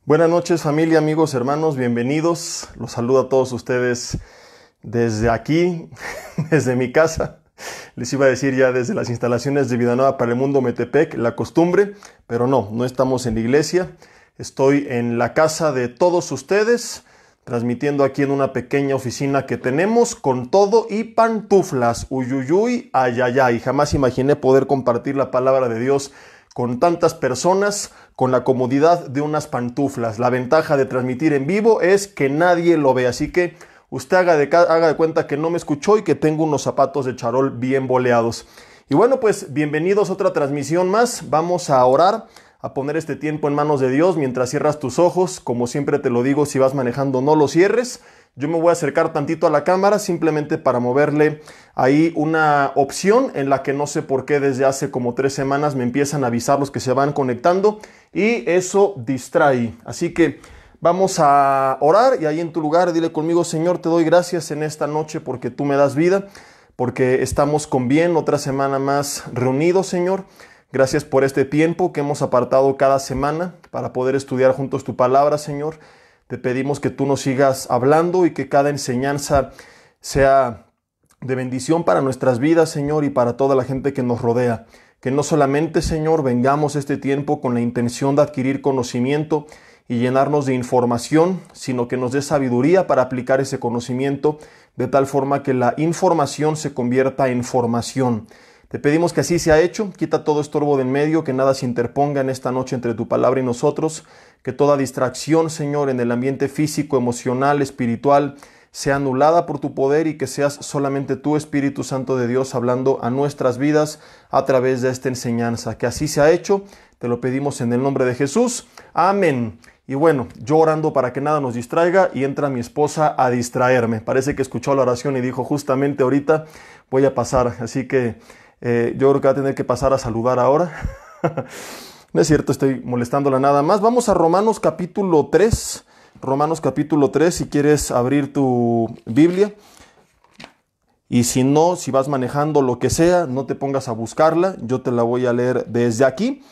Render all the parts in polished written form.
Buenas noches, familia, amigos, hermanos, bienvenidos. Los saludo a todos ustedes desde aquí, desde mi casa. Les iba a decir ya desde las instalaciones de Vida Nueva para el Mundo Metepec, la costumbre, pero no estamos en la iglesia. Estoy en la casa de todos ustedes, transmitiendo aquí en una pequeña oficina que tenemos con todo y pantuflas. Uyuyuy, ayayay. Jamás imaginé poder compartir la palabra de Dios con tantas personas, con la comodidad de unas pantuflas. La ventaja de transmitir en vivo es que nadie lo ve, así que usted haga de cuenta que no me escuchó y que tengo unos zapatos de charol bien boleados. Y bueno, pues bienvenidos a otra transmisión más. Vamos a orar, a poner este tiempo en manos de Dios mientras cierras tus ojos. Como siempre te lo digo, si vas manejando no los cierres. Yo me voy a acercar tantito a la cámara simplemente para moverle ahí una opción en la que no sé por qué desde hace como 3 semanas me empiezan a avisar los que se van conectando y eso distrae. Así que vamos a orar y ahí en tu lugar dile conmigo: Señor, te doy gracias en esta noche porque tú me das vida, porque estamos con bien otra semana más reunidos, Señor. Gracias por este tiempo que hemos apartado cada semana para poder estudiar juntos tu palabra, Señor. Te pedimos que tú nos sigas hablando y que cada enseñanza sea de bendición para nuestras vidas, Señor, y para toda la gente que nos rodea. Que no solamente, Señor, vengamos este tiempo con la intención de adquirir conocimiento y llenarnos de información, sino que nos dé sabiduría para aplicar ese conocimiento de tal forma que la información se convierta en formación. Te pedimos que así sea hecho. Quita todo estorbo de en medio, que nada se interponga en esta noche entre tu palabra y nosotros, que toda distracción, Señor, en el ambiente físico, emocional, espiritual, sea anulada por tu poder y que seas solamente tú, Espíritu Santo de Dios, hablando a nuestras vidas a través de esta enseñanza. Que así sea hecho, te lo pedimos en el nombre de Jesús. Amén. Y bueno, yo orando para que nada nos distraiga y entra mi esposa a distraerme. Parece que escuchó la oración y dijo: justamente ahorita voy a pasar, así que yo creo que va a tener que pasar a saludar ahora. No es cierto, estoy molestándola nada más. Vamos a Romanos capítulo 3. Romanos capítulo 3, si quieres abrir tu Biblia. Y si no, si vas manejando lo que sea, no te pongas a buscarla. Yo te la voy a leer desde aquí.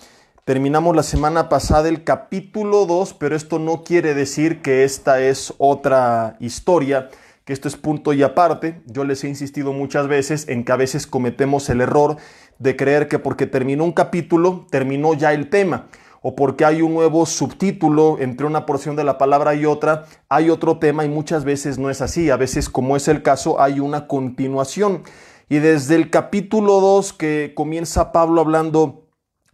Terminamos la semana pasada el capítulo 2, pero esto no quiere decir que esta es otra historia, que esto es punto y aparte. Yo les he insistido muchas veces en que a veces cometemos el error de creer que porque terminó un capítulo, terminó ya el tema, o porque hay un nuevo subtítulo entre una porción de la palabra y otra, hay otro tema, y muchas veces no es así. A veces, como es el caso, hay una continuación. Y desde el capítulo 2, que comienza Pablo hablando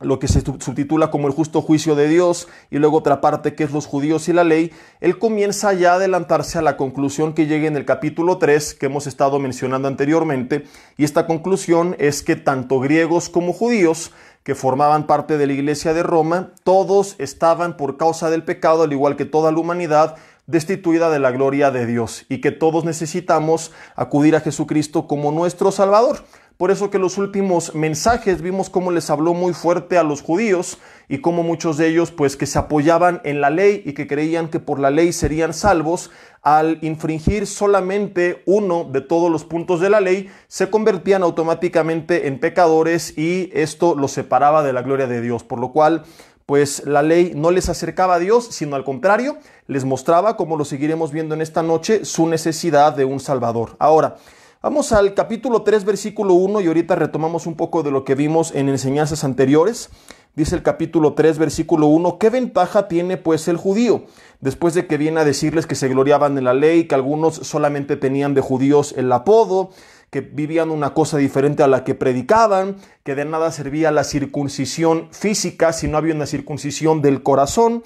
lo que se subtitula como el justo juicio de Dios, y luego otra parte que es los judíos y la ley, él comienza ya a adelantarse a la conclusión que llega en el capítulo 3, que hemos estado mencionando anteriormente, y esta conclusión es que tanto griegos como judíos, que formaban parte de la iglesia de Roma, todos estaban por causa del pecado, al igual que toda la humanidad, destituida de la gloria de Dios, y que todos necesitamos acudir a Jesucristo como nuestro Salvador. Por eso que los últimos mensajes vimos cómo les habló muy fuerte a los judíos y cómo muchos de ellos pues que se apoyaban en la ley y que creían que por la ley serían salvos, al infringir solamente uno de todos los puntos de la ley, se convertían automáticamente en pecadores y esto los separaba de la gloria de Dios, por lo cual pues la ley no les acercaba a Dios, sino al contrario, les mostraba, como lo seguiremos viendo en esta noche, su necesidad de un Salvador. Ahora, vamos al capítulo 3, versículo 1, y ahorita retomamos un poco de lo que vimos en enseñanzas anteriores. Dice el capítulo 3, versículo 1, ¿qué ventaja tiene pues el judío? Después de que viene a decirles que se gloriaban en la ley, que algunos solamente tenían de judíos el apodo, que vivían una cosa diferente a la que predicaban, que de nada servía la circuncisión física si no había una circuncisión del corazón.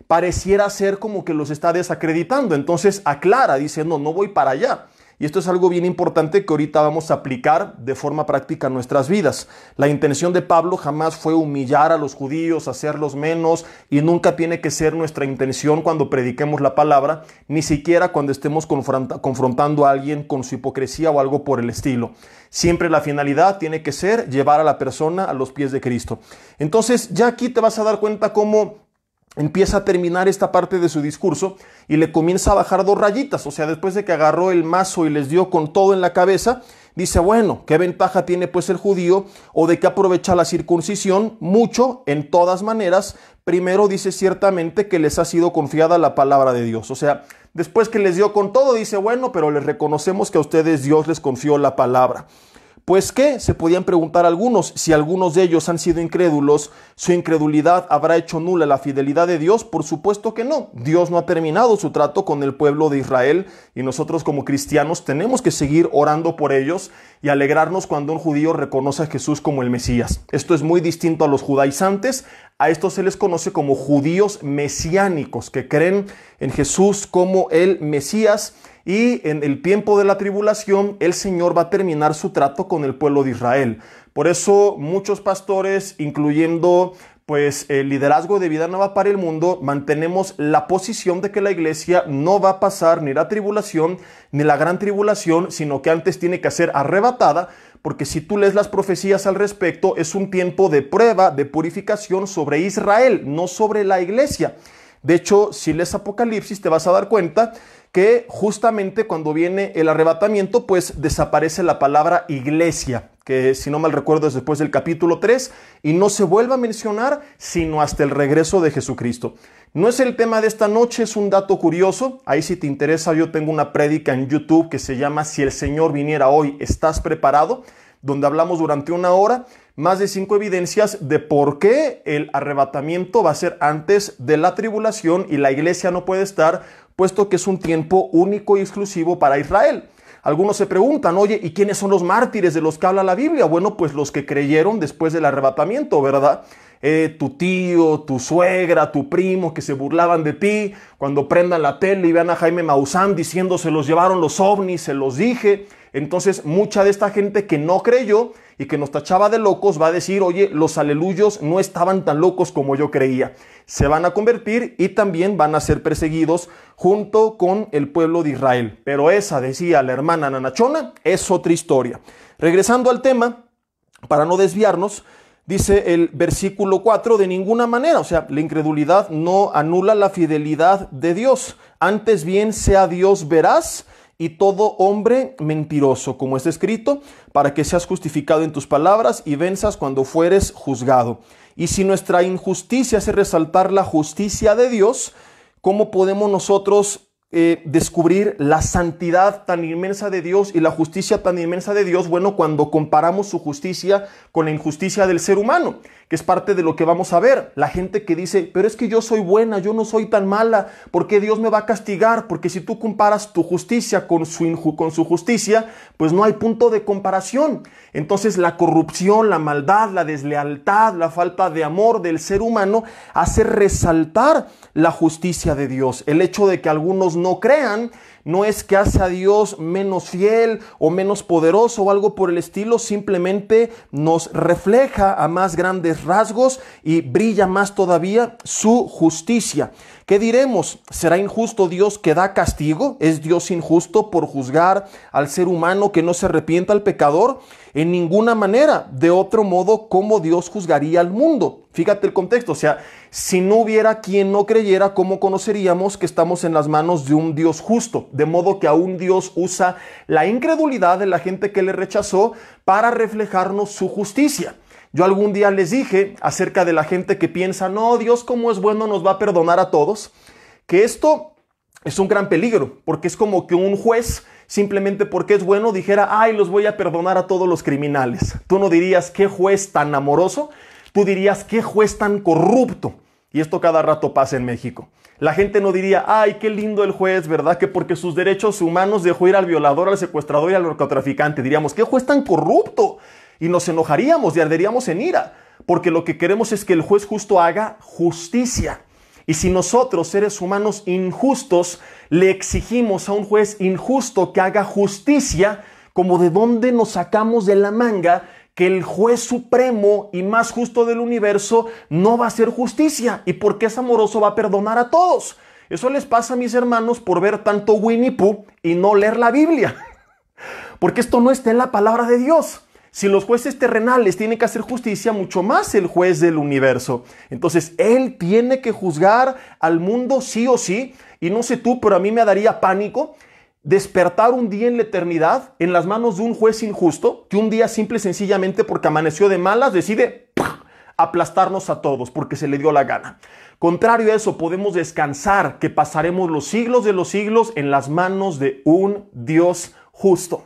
Pareciera ser como que los está desacreditando. Entonces aclara, dice: no voy para allá. Y esto es algo bien importante que ahorita vamos a aplicar de forma práctica en nuestras vidas. La intención de Pablo jamás fue humillar a los judíos, hacerlos menos, y nunca tiene que ser nuestra intención cuando prediquemos la palabra, ni siquiera cuando estemos confrontando a alguien con su hipocresía o algo por el estilo. Siempre la finalidad tiene que ser llevar a la persona a los pies de Cristo. Entonces ya aquí te vas a dar cuenta cómo empieza a terminar esta parte de su discurso y le comienza a bajar 2 rayitas. O sea, después de que agarró el mazo y les dio con todo en la cabeza, dice, bueno, ¿qué ventaja tiene pues el judío o de qué aprovecha la circuncisión? Mucho, en todas maneras. Primero dice ciertamente que les ha sido confiada la palabra de Dios. O sea, después que les dio con todo, dice, bueno, pero les reconocemos que a ustedes Dios les confió la palabra. Pues ¿qué? Se podían preguntar algunos, si algunos de ellos han sido incrédulos, ¿su incredulidad habrá hecho nula la fidelidad de Dios? Por supuesto que no. Dios no ha terminado su trato con el pueblo de Israel y nosotros como cristianos tenemos que seguir orando por ellos y alegrarnos cuando un judío reconoce a Jesús como el Mesías. Esto es muy distinto a los judaizantes. A estos se les conoce como judíos mesiánicos, que creen en Jesús como el Mesías. Y en el tiempo de la tribulación, el Señor va a terminar su trato con el pueblo de Israel. Por eso muchos pastores, incluyendo pues el liderazgo de Vida Nueva para el Mundo, mantenemos la posición de que la iglesia no va a pasar ni la tribulación ni la gran tribulación, sino que antes tiene que ser arrebatada, porque si tú lees las profecías al respecto, es un tiempo de prueba, de purificación sobre Israel, no sobre la iglesia. De hecho, si lees Apocalipsis, te vas a dar cuenta que justamente cuando viene el arrebatamiento, pues desaparece la palabra iglesia, que si no mal recuerdo es después del capítulo 3, y no se vuelve a mencionar sino hasta el regreso de Jesucristo. No es el tema de esta noche, es un dato curioso. Ahí si te interesa, yo tengo una prédica en YouTube que se llama Si el Señor viniera hoy, ¿estás preparado?, donde hablamos durante 1 hora más de 5 evidencias de por qué el arrebatamiento va a ser antes de la tribulación y la iglesia no puede estar, puesto que es un tiempo único y exclusivo para Israel. Algunos se preguntan, oye, ¿y quiénes son los mártires de los que habla la Biblia? Bueno, pues los que creyeron después del arrebatamiento, ¿verdad? Tu tío, tu suegra, tu primo que se burlaban de ti, cuando prendan la tele y vean a Jaime Maussan diciendo se los llevaron los ovnis, se los dije. Entonces mucha de esta gente que no creyó y que nos tachaba de locos va a decir, oye, los aleluyos no estaban tan locos como yo creía. Se van a convertir y también van a ser perseguidos junto con el pueblo de Israel. Pero esa, decía la hermana Nanachona, es otra historia. Regresando al tema, para no desviarnos, dice el versículo 4, de ninguna manera, o sea, la incredulidad no anula la fidelidad de Dios. Antes bien sea Dios veraz y todo hombre mentiroso, como está escrito, para que seas justificado en tus palabras y venzas cuando fueres juzgado. Y si nuestra injusticia hace resaltar la justicia de Dios, ¿cómo podemos nosotros descubrir la santidad tan inmensa de Dios y la justicia tan inmensa de Dios? Bueno, cuando comparamos su justicia con la injusticia del ser humano, que es parte de lo que vamos a ver. La gente que dice, pero es que yo soy buena, yo no soy tan mala, ¿por qué Dios me va a castigar? Porque si tú comparas tu justicia con su justicia, pues no hay punto de comparación. Entonces la corrupción, la maldad, la deslealtad, la falta de amor del ser humano hace resaltar la justicia de Dios. El hecho de que algunos no crean no es que hace a Dios menos fiel o menos poderoso o algo por el estilo, simplemente nos refleja a más grandes rasgos y brilla más todavía su justicia. ¿Qué diremos? ¿Será injusto Dios que da castigo? ¿Es Dios injusto por juzgar al ser humano que no se arrepienta, al pecador? En ninguna manera. De otro modo, ¿cómo Dios juzgaría al mundo? Fíjate el contexto, o sea, si no hubiera quien no creyera, ¿cómo conoceríamos que estamos en las manos de un Dios justo? De modo que aún Dios usa la incredulidad de la gente que le rechazó para reflejarnos su justicia. Yo algún día les dije acerca de la gente que piensa, no, Dios como es bueno nos va a perdonar a todos, que esto es un gran peligro, porque es como que un juez, simplemente porque es bueno, dijera, ay, los voy a perdonar a todos los criminales. Tú no dirías, qué juez tan amoroso, tú dirías, qué juez tan corrupto. Y esto cada rato pasa en México. La gente no diría, ay, qué lindo el juez, ¿verdad? Que porque sus derechos humanos dejó ir al violador, al secuestrador y al narcotraficante. Diríamos, qué juez tan corrupto. Y nos enojaríamos y arderíamos en ira, porque lo que queremos es que el juez justo haga justicia. Y si nosotros, seres humanos injustos, le exigimos a un juez injusto que haga justicia, ¿como de dónde nos sacamos de la manga que el juez supremo y más justo del universo no va a hacer justicia? Y porque es amoroso va a perdonar a todos. Eso les pasa a mis hermanos por ver tanto Winnie Pooh y no leer la Biblia. Porque esto no está en la palabra de Dios. Si los jueces terrenales tienen que hacer justicia, mucho más el juez del universo. Entonces, Él tiene que juzgar al mundo sí o sí. Y no sé tú, pero a mí me daría pánico despertar un día en la eternidad en las manos de un juez injusto, que un día simple y sencillamente porque amaneció de malas decide aplastarnos a todos porque se le dio la gana. Contrario a eso, podemos descansar que pasaremos los siglos de los siglos en las manos de un Dios justo.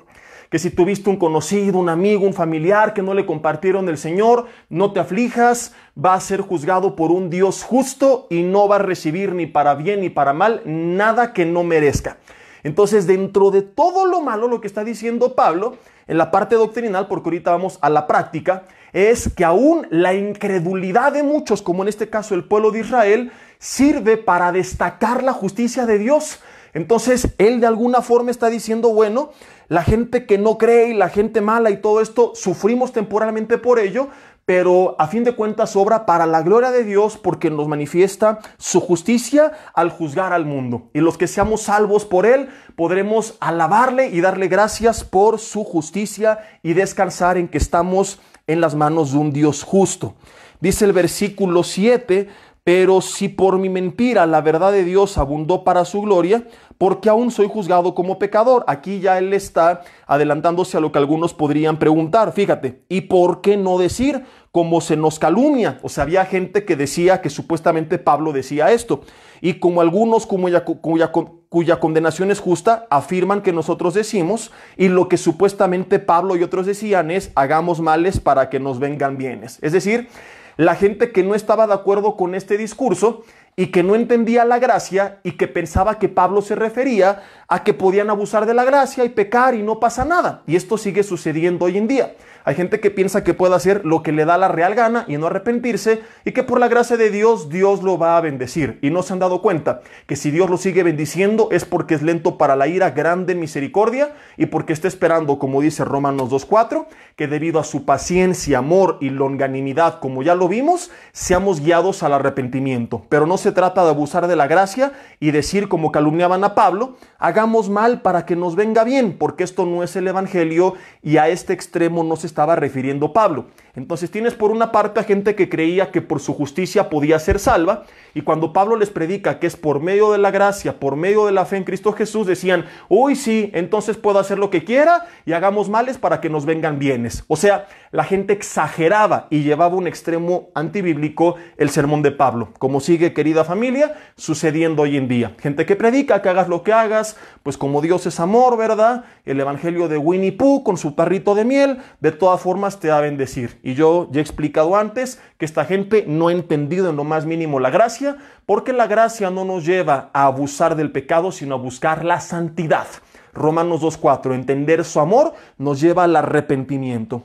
Que si tuviste un conocido, un amigo, un familiar que no le compartieron el Señor, no te aflijas, va a ser juzgado por un Dios justo y no va a recibir ni para bien ni para mal nada que no merezca. Entonces, dentro de todo lo malo, lo que está diciendo Pablo, en la parte doctrinal, porque ahorita vamos a la práctica, es que aún la incredulidad de muchos, como en este caso el pueblo de Israel, sirve para destacar la justicia de Dios. Entonces, él de alguna forma está diciendo, bueno, la gente que no cree y la gente mala y todo esto, sufrimos temporalmente por ello, pero a fin de cuentas obra para la gloria de Dios porque nos manifiesta su justicia al juzgar al mundo. Y los que seamos salvos por Él, podremos alabarle y darle gracias por su justicia y descansar en que estamos en las manos de un Dios justo. Dice el versículo 7, pero si por mi mentira la verdad de Dios abundó para su gloria, porque aún soy juzgado como pecador. Aquí ya él está adelantándose a lo que algunos podrían preguntar. Fíjate, ¿y por qué no decir como se nos calumnia? O sea, había gente que decía que supuestamente Pablo decía esto. Y como algunos cuya condenación es justa, afirman que nosotros decimos, y lo que supuestamente Pablo y otros decían es, hagamos males para que nos vengan bienes. Es decir, la gente que no estaba de acuerdo con este discurso y que no entendía la gracia y que pensaba que Pablo se refería a que podían abusar de la gracia y pecar y no pasa nada. Y esto sigue sucediendo hoy en día. Hay gente que piensa que puede hacer lo que le da la real gana y no arrepentirse y que por la gracia de Dios, Dios lo va a bendecir. Y no se han dado cuenta que si Dios lo sigue bendiciendo es porque es lento para la ira, grande en misericordia y porque está esperando, como dice Romanos 2:4, que debido a su paciencia, amor y longanimidad, como ya lo vimos, seamos guiados al arrepentimiento. Pero no se trata de abusar de la gracia y decir como calumniaban a Pablo, hagamos mal para que nos venga bien, porque esto no es el evangelio y a este extremo no se estaba refiriendo Pablo. Entonces tienes por una parte a gente que creía que por su justicia podía ser salva, y cuando Pablo les predica que es por medio de la gracia, por medio de la fe en Cristo Jesús, decían, uy sí, entonces puedo hacer lo que quiera y hagamos males para que nos vengan bienes. O sea, la gente exageraba y llevaba un extremo antibíblico el sermón de Pablo, como sigue, querida familia, sucediendo hoy en día. Gente que predica que hagas lo que hagas, pues como Dios es amor, ¿verdad? El evangelio de Winnie Pooh con su tarrito de miel, de todas formas te va a bendecir. Y yo ya he explicado antes que esta gente no ha entendido en lo más mínimo la gracia, porque la gracia no nos lleva a abusar del pecado, sino a buscar la santidad. Romanos 2:4, entender su amor nos lleva al arrepentimiento.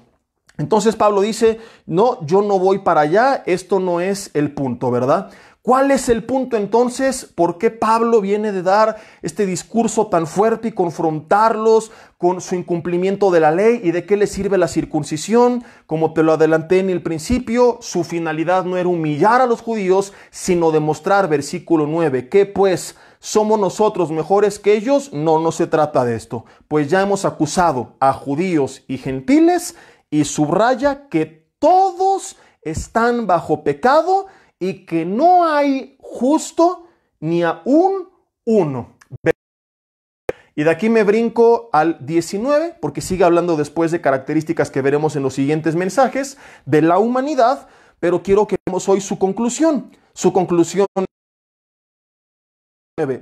Entonces Pablo dice, no, yo no voy para allá, esto no es el punto, ¿verdad? ¿Cuál es el punto entonces? ¿Por qué Pablo viene de dar este discurso tan fuerte y confrontarlos con su incumplimiento de la ley y de qué le sirve la circuncisión? Como te lo adelanté en el principio, su finalidad no era humillar a los judíos, sino demostrar, versículo 9, que pues ¿somos nosotros mejores que ellos? No, no se trata de esto, pues ya hemos acusado a judíos y gentiles y subraya que todos están bajo pecado y que no hay justo ni aún uno. Y de aquí me brinco al 19, porque sigue hablando después de características que veremos en los siguientes mensajes de la humanidad, pero quiero que veamos hoy su conclusión. Su conclusión,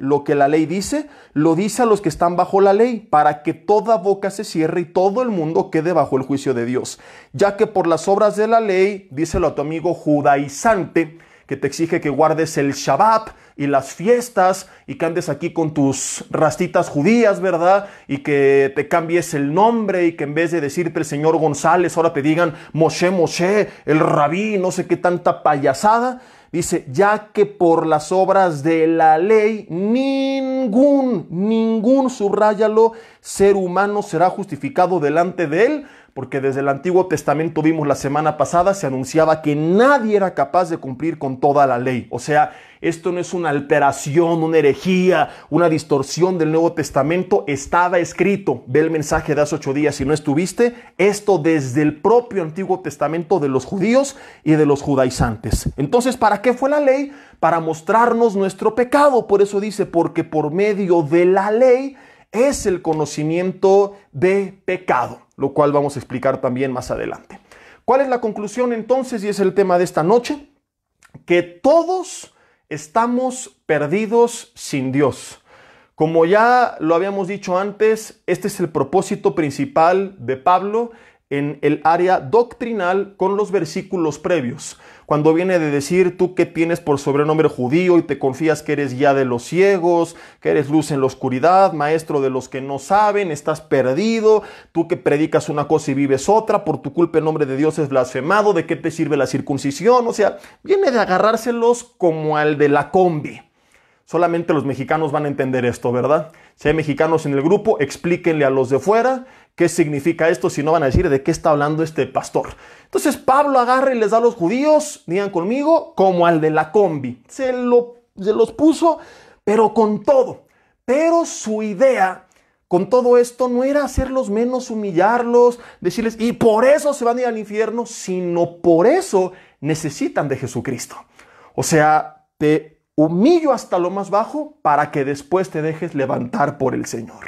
lo que la ley dice, lo dice a los que están bajo la ley, para que toda boca se cierre y todo el mundo quede bajo el juicio de Dios. Ya que por las obras de la ley, díselo a tu amigo judaizante, que te exige que guardes el Shabbat y las fiestas y que andes aquí con tus rastitas judías, ¿verdad? Y que te cambies el nombre y que en vez de decirte el señor González, ahora te digan Moshe Moshe, el rabí, no sé qué tanta payasada. Dice, ya que por las obras de la ley ningún, subráyalo, ser humano será justificado delante de él, porque desde el Antiguo Testamento vimos la semana pasada, se anunciaba que nadie era capaz de cumplir con toda la ley. O sea, esto no es una alteración, una herejía, una distorsión del Nuevo Testamento. Estaba escrito, ve el mensaje de hace 8 días si no estuviste, esto desde el propio Antiguo Testamento de los judíos y de los judaizantes. Entonces, ¿para qué fue la ley? Para mostrarnos nuestro pecado. Por eso dice, porque por medio de la ley es el conocimiento de pecado, lo cual vamos a explicar también más adelante. ¿Cuál es la conclusión entonces? Y es el tema de esta noche, que todos estamos perdidos sin Dios. Como ya lo habíamos dicho antes, este es el propósito principal de Pablo en el área doctrinal con los versículos previos. Cuando viene de decir, tú que tienes por sobrenombre judío y te confías que eres guía de los ciegos, que eres luz en la oscuridad, maestro de los que no saben, estás perdido, tú que predicas una cosa y vives otra, por tu culpa el nombre de Dios es blasfemado, ¿de qué te sirve la circuncisión? O sea, viene de agarrárselos como al de la combi. Solamente los mexicanos van a entender esto, ¿verdad? Si hay mexicanos en el grupo, explíquenle a los de fuera qué significa esto, si no van a decir de qué está hablando este pastor. Entonces Pablo agarra y les da a los judíos, digan conmigo, como al de la combi. Se los puso, pero con todo. Pero su idea con todo esto no era hacerlos menos, humillarlos, decirles, y por eso se van a ir al infierno, sino por eso necesitan de Jesucristo. O sea, te humillo hasta lo más bajo para que después te dejes levantar por el Señor.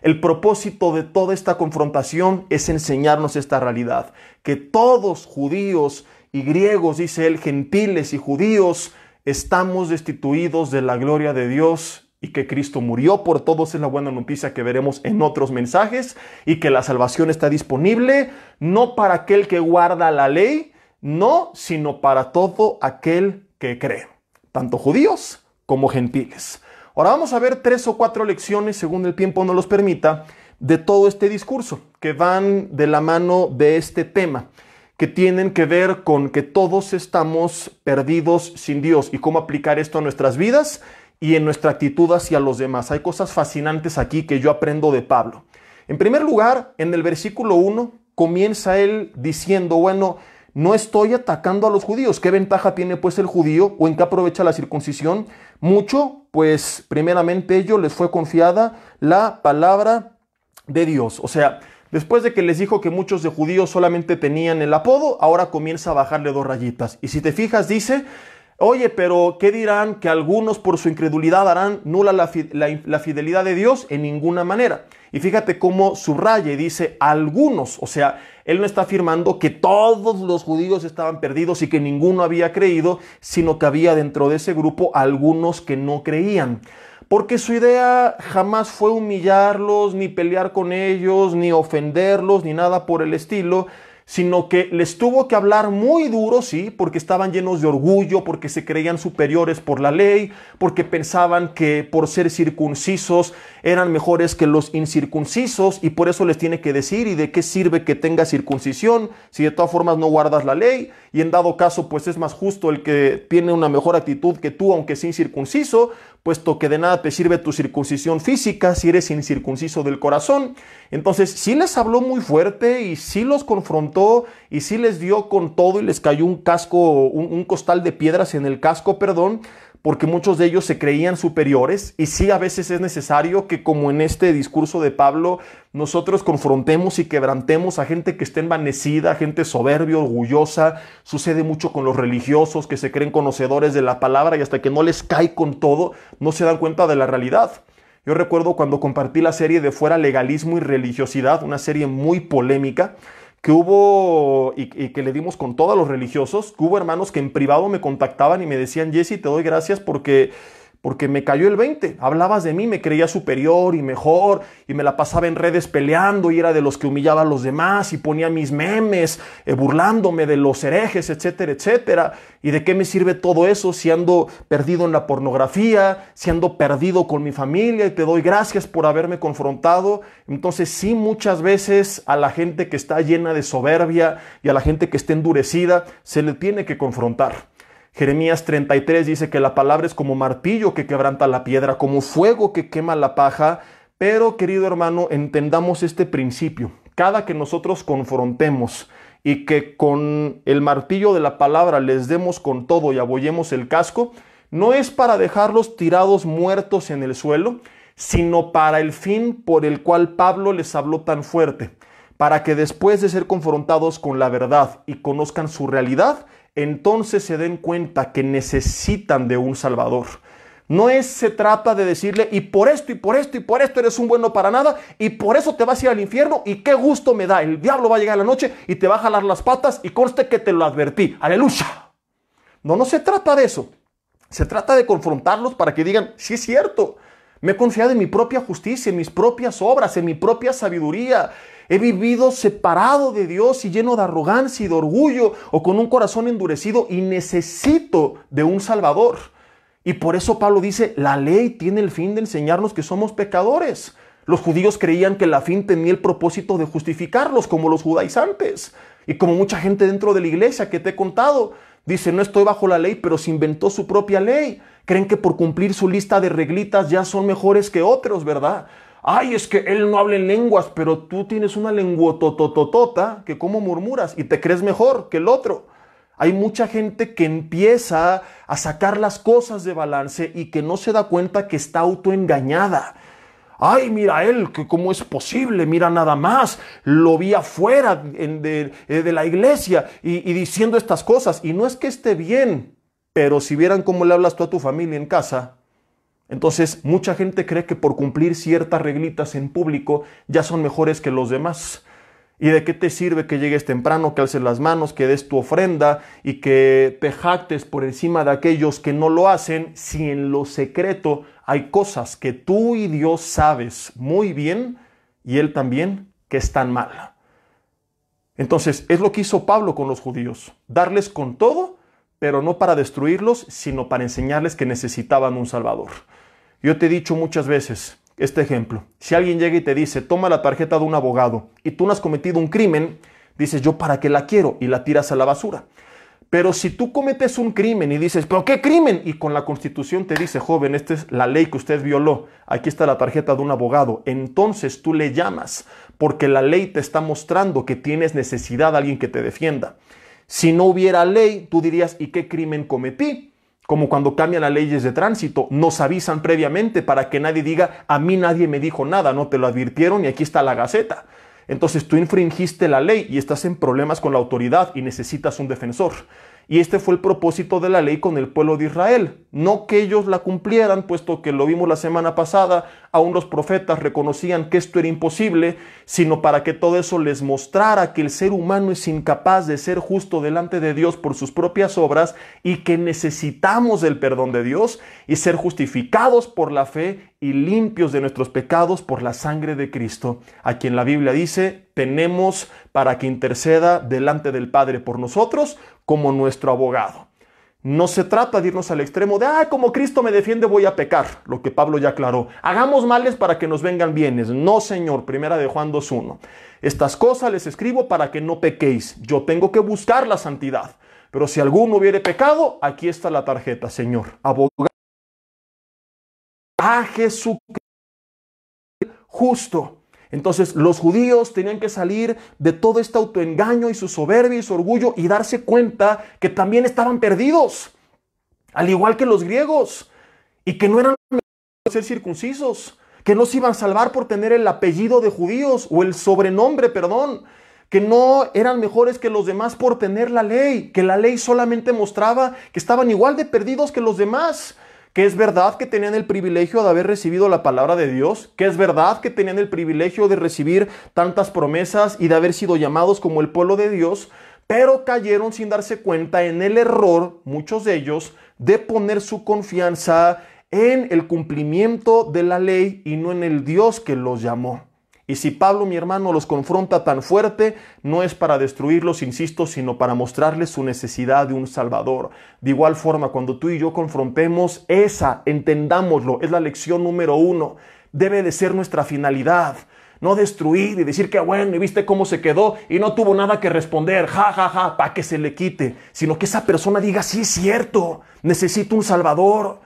El propósito de toda esta confrontación es enseñarnos esta realidad, que todos, judíos y griegos, dice él, gentiles y judíos, estamos destituidos de la gloria de Dios y que Cristo murió por todos, es la buena noticia que veremos en otros mensajes, y que la salvación está disponible no para aquel que guarda la ley, no, sino para todo aquel que cree, tanto judíos como gentiles. Ahora vamos a ver 3 o 4 lecciones, según el tiempo nos los permita, de todo este discurso, que van de la mano de este tema, que tienen que ver con que todos estamos perdidos sin Dios y cómo aplicar esto a nuestras vidas y en nuestra actitud hacia los demás. Hay cosas fascinantes aquí que yo aprendo de Pablo. En primer lugar, en el versículo 1, comienza él diciendo, bueno, no estoy atacando a los judíos. ¿Qué ventaja tiene pues el judío o en qué aprovecha la circuncisión? Mucho, pues primeramente ellos les fue confiada la palabra de Dios. O sea, después de que les dijo que muchos de judíos solamente tenían el apodo, ahora comienza a bajarle 2 rayitas. Y si te fijas dice, oye, pero ¿qué dirán? Que algunos por su incredulidad harán nula la fidelidad de Dios. En ninguna manera. Y fíjate cómo subraya y dice algunos, o sea, él no está afirmando que todos los judíos estaban perdidos y que ninguno había creído, sino que había dentro de ese grupo algunos que no creían. Porque su idea jamás fue humillarlos, ni pelear con ellos, ni ofenderlos, ni nada por el estilo, sino que les tuvo que hablar muy duro, sí, porque estaban llenos de orgullo, porque se creían superiores por la ley, porque pensaban que por ser circuncisos eran mejores que los incircuncisos, y por eso les tiene que decir, ¿y de qué sirve que tengas circuncisión si de todas formas no guardas la ley? Y en dado caso, pues es más justo el que tiene una mejor actitud que tú, aunque sea incircunciso, puesto que de nada te sirve tu circuncisión física si eres incircunciso del corazón. Entonces sí les habló muy fuerte y sí los confrontó y sí les dio con todo y les cayó un costal de piedras en el casco, porque muchos de ellos se creían superiores. Y sí, a veces es necesario que, como en este discurso de Pablo, nosotros confrontemos y quebrantemos a gente que esté envanecida, gente soberbia, orgullosa. Sucede mucho con los religiosos que se creen conocedores de la palabra y hasta que no les cae con todo, no se dan cuenta de la realidad. Yo recuerdo cuando compartí la serie de Fuera Legalismo y Religiosidad, una serie muy polémica, que hubo y que le dimos con todos los religiosos, que hubo hermanos que en privado me contactaban y me decían, Jesse, te doy gracias porque me cayó el 20, hablabas de mí, me creía superior y mejor y me la pasaba en redes peleando y era de los que humillaba a los demás y ponía mis memes burlándome de los herejes, etcétera, etcétera. ¿Y de qué me sirve todo eso si ando perdido en la pornografía, si ando perdido con mi familia? Y te doy gracias por haberme confrontado. Entonces sí, muchas veces a la gente que está llena de soberbia y a la gente que está endurecida se le tiene que confrontar. Jeremías 33 dice que la palabra es como martillo que quebranta la piedra, como fuego que quema la paja. Pero, querido hermano, entendamos este principio. cada que nosotros confrontemos y que con el martillo de la palabra les demos con todo y abollemos el casco, no es para dejarlos tirados muertos en el suelo, sino para el fin por el cual Pablo les habló tan fuerte, para que después de ser confrontados con la verdad y conozcan su realidad, entonces se den cuenta que necesitan de un Salvador. No se trata de decirle, y por esto, y por esto, y por esto eres un bueno para nada, y por eso te vas a ir al infierno, y qué gusto me da, el diablo va a llegar a la noche y te va a jalar las patas, y conste que te lo advertí. ¡Aleluya! No se trata de eso. Se trata de confrontarlos para que digan, sí es cierto, me he confiado en mi propia justicia, en mis propias obras, en mi propia sabiduría. He vivido separado de Dios y lleno de arrogancia y de orgullo, o con un corazón endurecido, y necesito de un Salvador. Y por eso Pablo dice, la ley tiene el fin de enseñarnos que somos pecadores. Los judíos creían que la fin tenía el propósito de justificarlos, como los judaizantes. Y como mucha gente dentro de la iglesia que te he contado, dice, no estoy bajo la ley, pero se inventó su propia ley. Creen que por cumplir su lista de reglitas ya son mejores que otros, ¿verdad? Ay, es que él no habla en lenguas, pero tú tienes una lenguotototota que como murmuras y te crees mejor que el otro. Hay mucha gente que empieza a sacar las cosas de balance y que no se da cuenta que está autoengañada. Ay, mira él, que cómo es posible, mira nada más, lo vi afuera de la iglesia y diciendo estas cosas. Y no es que esté bien, pero si vieran cómo le hablas tú a tu familia en casa, entonces mucha gente cree que por cumplir ciertas reglitas en público ya son mejores que los demás. ¿Y de qué te sirve que llegues temprano, que alces las manos, que des tu ofrenda y que te jactes por encima de aquellos que no lo hacen, si en lo secreto hay cosas que tú y Dios sabes muy bien y Él también que están mal? Entonces, es lo que hizo Pablo con los judíos, darles con todo, pero no para destruirlos, sino para enseñarles que necesitaban un Salvador. Yo te he dicho muchas veces este ejemplo. Si alguien llega y te dice, toma la tarjeta de un abogado y tú no has cometido un crimen, dices, ¿yo para qué la quiero? Y la tiras a la basura. Pero si tú cometes un crimen y dices, ¿pero qué crimen? Y con la Constitución te dice, joven, esta es la ley que usted violó, aquí está la tarjeta de un abogado, entonces tú le llamas, porque la ley te está mostrando que tienes necesidad de alguien que te defienda. Si no hubiera ley, tú dirías, ¿y qué crimen cometí? Como cuando cambian las leyes de tránsito, nos avisan previamente para que nadie diga, a mí nadie me dijo nada, no te lo advirtieron y aquí está la Gaceta. Entonces tú infringiste la ley y estás en problemas con la autoridad y necesitas un defensor. Y este fue el propósito de la ley con el pueblo de Israel. No que ellos la cumplieran, puesto que lo vimos la semana pasada, aún los profetas reconocían que esto era imposible, sino para que todo eso les mostrara que el ser humano es incapaz de ser justo delante de Dios por sus propias obras y que necesitamos del perdón de Dios y ser justificados por la fe y limpios de nuestros pecados por la sangre de Cristo, a quien la Biblia dice, tenemos para que interceda delante del Padre por nosotros como nuestro abogado. No se trata de irnos al extremo de, como Cristo me defiende voy a pecar, lo que Pablo ya aclaró. Hagamos males para que nos vengan bienes. No, Señor, primera de Juan 2:1. Estas cosas les escribo para que no pequéis. Yo tengo que buscar la santidad. Pero si alguno hubiere pecado, aquí está la tarjeta, Señor. Abogado a Jesucristo justo. Entonces los judíos tenían que salir de todo este autoengaño y su soberbia y su orgullo y darse cuenta que también estaban perdidos, al igual que los griegos, y que no eran por ser circuncisos, que no se iban a salvar por tener el apellido de judíos o el sobrenombre, perdón, que no eran mejores que los demás por tener la ley, que la ley solamente mostraba que estaban igual de perdidos que los demás. Que es verdad que tenían el privilegio de haber recibido la palabra de Dios, que es verdad que tenían el privilegio de recibir tantas promesas y de haber sido llamados como el pueblo de Dios, pero cayeron sin darse cuenta en el error, muchos de ellos, de poner su confianza en el cumplimiento de la ley y no en el Dios que los llamó. Y si Pablo, mi hermano, los confronta tan fuerte, no es para destruirlos, insisto, sino para mostrarles su necesidad de un Salvador. De igual forma, cuando tú y yo confrontemos entendámoslo, es la lección número 1. Debe de ser nuestra finalidad. No destruir y decir que bueno, y viste cómo se quedó y no tuvo nada que responder, para que se le quite. Sino que esa persona diga, sí es cierto, necesito un Salvador.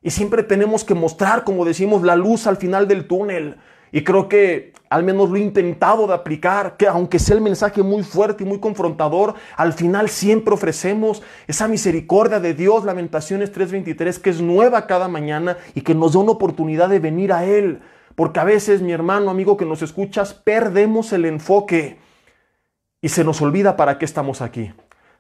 Y siempre tenemos que mostrar, como decimos, la luz al final del túnel. Y creo que al menos lo he intentado de aplicar, que aunque sea el mensaje muy fuerte y muy confrontador, al final siempre ofrecemos esa misericordia de Dios, Lamentaciones 3:23, que es nueva cada mañana y que nos da una oportunidad de venir a Él. Porque a veces, mi hermano, amigo que nos escuchas, perdemos el enfoque y se nos olvida para qué estamos aquí.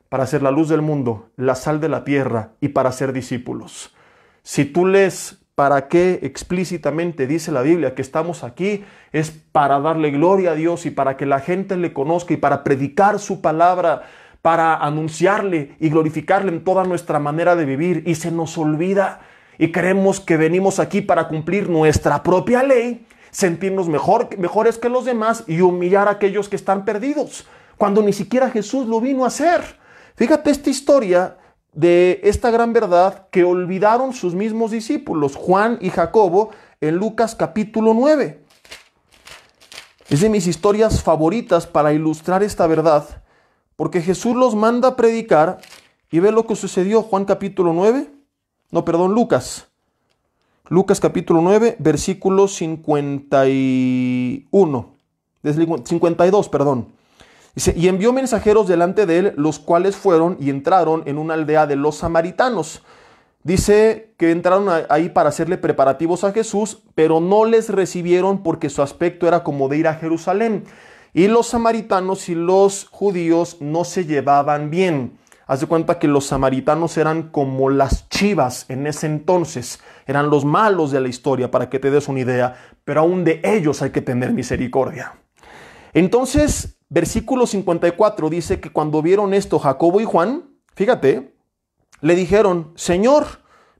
Para ser la luz del mundo, la sal de la tierra y para ser discípulos. Si tú lees para qué explícitamente dice la Biblia que estamos aquí, es para darle gloria a Dios y para que la gente le conozca y para predicar su palabra, para anunciarle y glorificarle en toda nuestra manera de vivir. Y se nos olvida y creemos que venimos aquí para cumplir nuestra propia ley, sentirnos mejores que los demás y humillar a aquellos que están perdidos, cuando ni siquiera Jesús lo vino a hacer. Fíjate esta historia de esta gran verdad que olvidaron sus mismos discípulos, Juan y Jacobo, en Lucas capítulo 9. Es de mis historias favoritas para ilustrar esta verdad, porque Jesús los manda a predicar y ve lo que sucedió. Juan capítulo 9, Lucas. Lucas capítulo 9, versículo 52, perdón. Dice, y envió mensajeros delante de él, los cuales fueron y entraron en una aldea de los samaritanos. Dice que entraron ahí para hacerle preparativos a Jesús, pero no les recibieron porque su aspecto era como de ir a Jerusalén. Y los samaritanos y los judíos no se llevaban bien. Haz de cuenta que los samaritanos eran como las chivas en ese entonces. Eran los malos de la historia, para que te des una idea. Pero aún de ellos hay que tener misericordia. Entonces, versículo 54 dice que cuando vieron esto Jacobo y Juan, fíjate, le dijeron, Señor,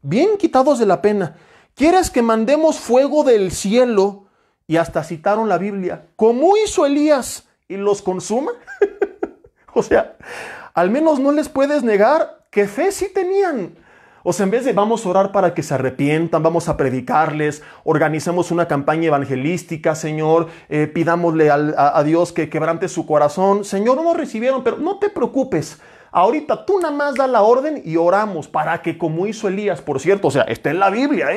bien quitados de la pena, ¿quieres que mandemos fuego del cielo? Y hasta citaron la Biblia, como hizo Elías, y los consuma. O sea, al menos no les puedes negar que fe sí tenían. O sea, en vez de vamos a orar para que se arrepientan, vamos a predicarles, organicemos una campaña evangelística, Señor, pidámosle a Dios que quebrante su corazón. Señor, no nos recibieron, pero no te preocupes. Ahorita tú nada más da la orden y oramos para que, como hizo Elías, por cierto, o sea, está en la Biblia,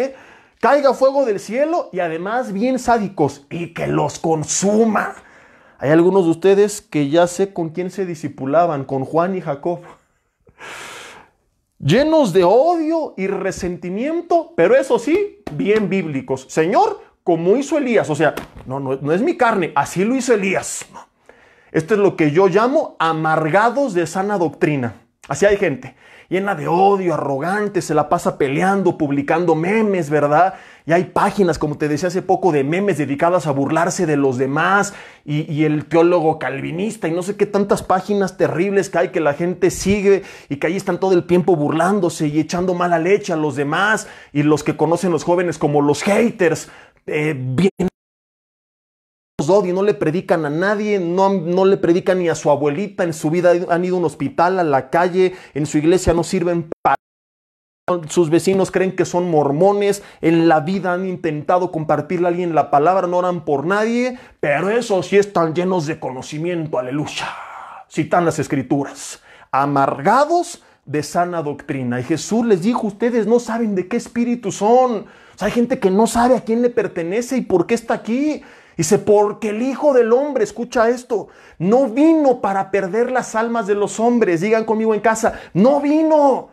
caiga fuego del cielo y además bien sádicos y que los consuma. Hay algunos de ustedes que ya sé con quién se discipulaban, con Juan y Jacob. Llenos de odio y resentimiento, pero eso sí, bien bíblicos. Señor, como hizo Elías, o sea, no es mi carne, así lo hizo Elías. Esto es lo que yo llamo amargados de sana doctrina. Así hay gente, llena de odio, arrogante, se la pasa peleando, publicando memes, ¿verdad? Y hay páginas, como te decía hace poco, de memes dedicadas a burlarse de los demás y el teólogo calvinista y no sé qué tantas páginas terribles que hay que la gente sigue y que ahí están todo el tiempo burlándose y echando mala leche a los demás y los que conocen los jóvenes como los haters, bien odio, no le predican a nadie, no le predican ni a su abuelita, en su vida han ido a un hospital, a la calle, en su iglesia no sirven para... Sus vecinos creen que son mormones, en la vida han intentado compartirle a alguien la palabra, no oran por nadie, pero esos sí están llenos de conocimiento, aleluya. Citan las escrituras, amargados de sana doctrina. Y Jesús les dijo, ustedes no saben de qué espíritu son. O sea, hay gente que no sabe a quién le pertenece y por qué está aquí. Dice, porque el Hijo del Hombre, escucha esto, no vino para perder las almas de los hombres. Digan conmigo en casa, no vino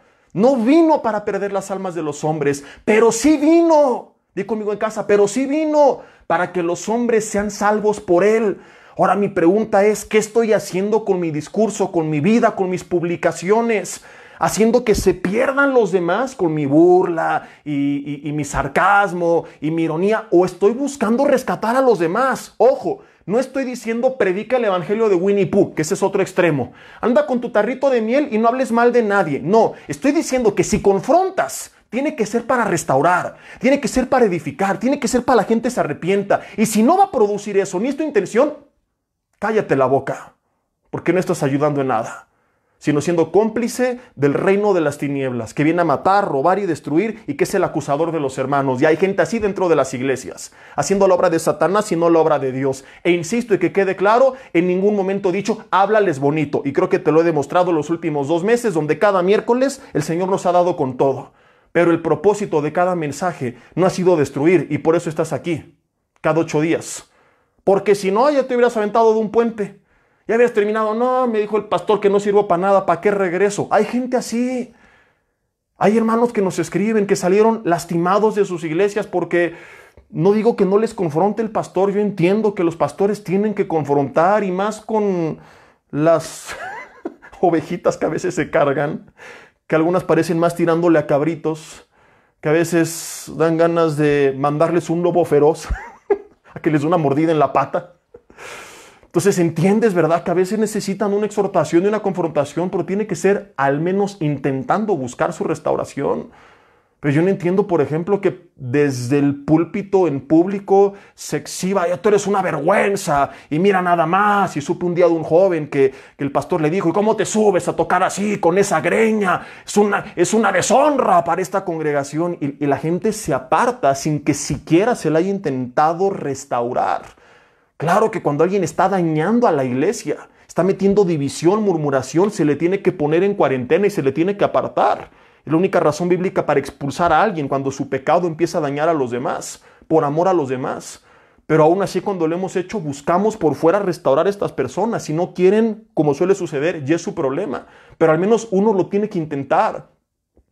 para perder las almas de los hombres, pero sí vino, di conmigo en casa, pero sí vino para que los hombres sean salvos por él. Ahora mi pregunta es, ¿qué estoy haciendo con mi discurso, con mi vida, con mis publicaciones? Haciendo que se pierdan los demás con mi burla y mi sarcasmo y mi ironía, o estoy buscando rescatar a los demás. Ojo, no estoy diciendo predica el evangelio de Winnie Pooh, que ese es otro extremo. Anda con tu tarrito de miel y no hables mal de nadie. No, estoy diciendo que si confrontas, tiene que ser para restaurar, tiene que ser para edificar, tiene que ser para la gente se arrepienta. Y si no va a producir eso, ni es tu intención, cállate la boca, porque no estás ayudando en nada, sino siendo cómplice del reino de las tinieblas, que viene a matar, robar y destruir, y que es el acusador de los hermanos. Y hay gente así dentro de las iglesias, haciendo la obra de Satanás y no la obra de Dios. E insisto, y que quede claro, en ningún momento he dicho, háblales bonito. Y creo que te lo he demostrado los últimos 2 meses, donde cada miércoles el Señor nos ha dado con todo. Pero el propósito de cada mensaje no ha sido destruir, y por eso estás aquí, cada 8 días. porque si no, ya te hubieras aventado de un puente. Ya habías terminado. No, me dijo el pastor que no sirvo para nada, ¿para qué regreso? Hay gente así. Hay hermanos que nos escriben que salieron lastimados de sus iglesias porque, no digo que no les confronte el pastor, yo entiendo que los pastores tienen que confrontar y más con las ovejitas que a veces se cargan, que algunas parecen más tirándole a cabritos, que a veces dan ganas de mandarles un lobo feroz, a que les dé una mordida en la pata. Entonces entiendes, ¿verdad? Que a veces necesitan una exhortación y una confrontación, pero tiene que ser al menos intentando buscar su restauración. Pero yo no entiendo, por ejemplo, que desde el púlpito en público se exhiba, ya tú eres una vergüenza, y mira nada más. Y supe un día de un joven que el pastor le dijo, ¿y cómo te subes a tocar así, con esa greña? Es una deshonra para esta congregación. Y la gente se aparta sin que siquiera se le haya intentado restaurar. Claro que cuando alguien está dañando a la iglesia, está metiendo división, murmuración, se le tiene que poner en cuarentena y se le tiene que apartar. Es la única razón bíblica para expulsar a alguien cuando su pecado empieza a dañar a los demás, por amor a los demás. Pero aún así, cuando lo hemos hecho, buscamos por fuera restaurar a estas personas. Si no quieren, como suele suceder, ya es su problema. Pero al menos uno lo tiene que intentar.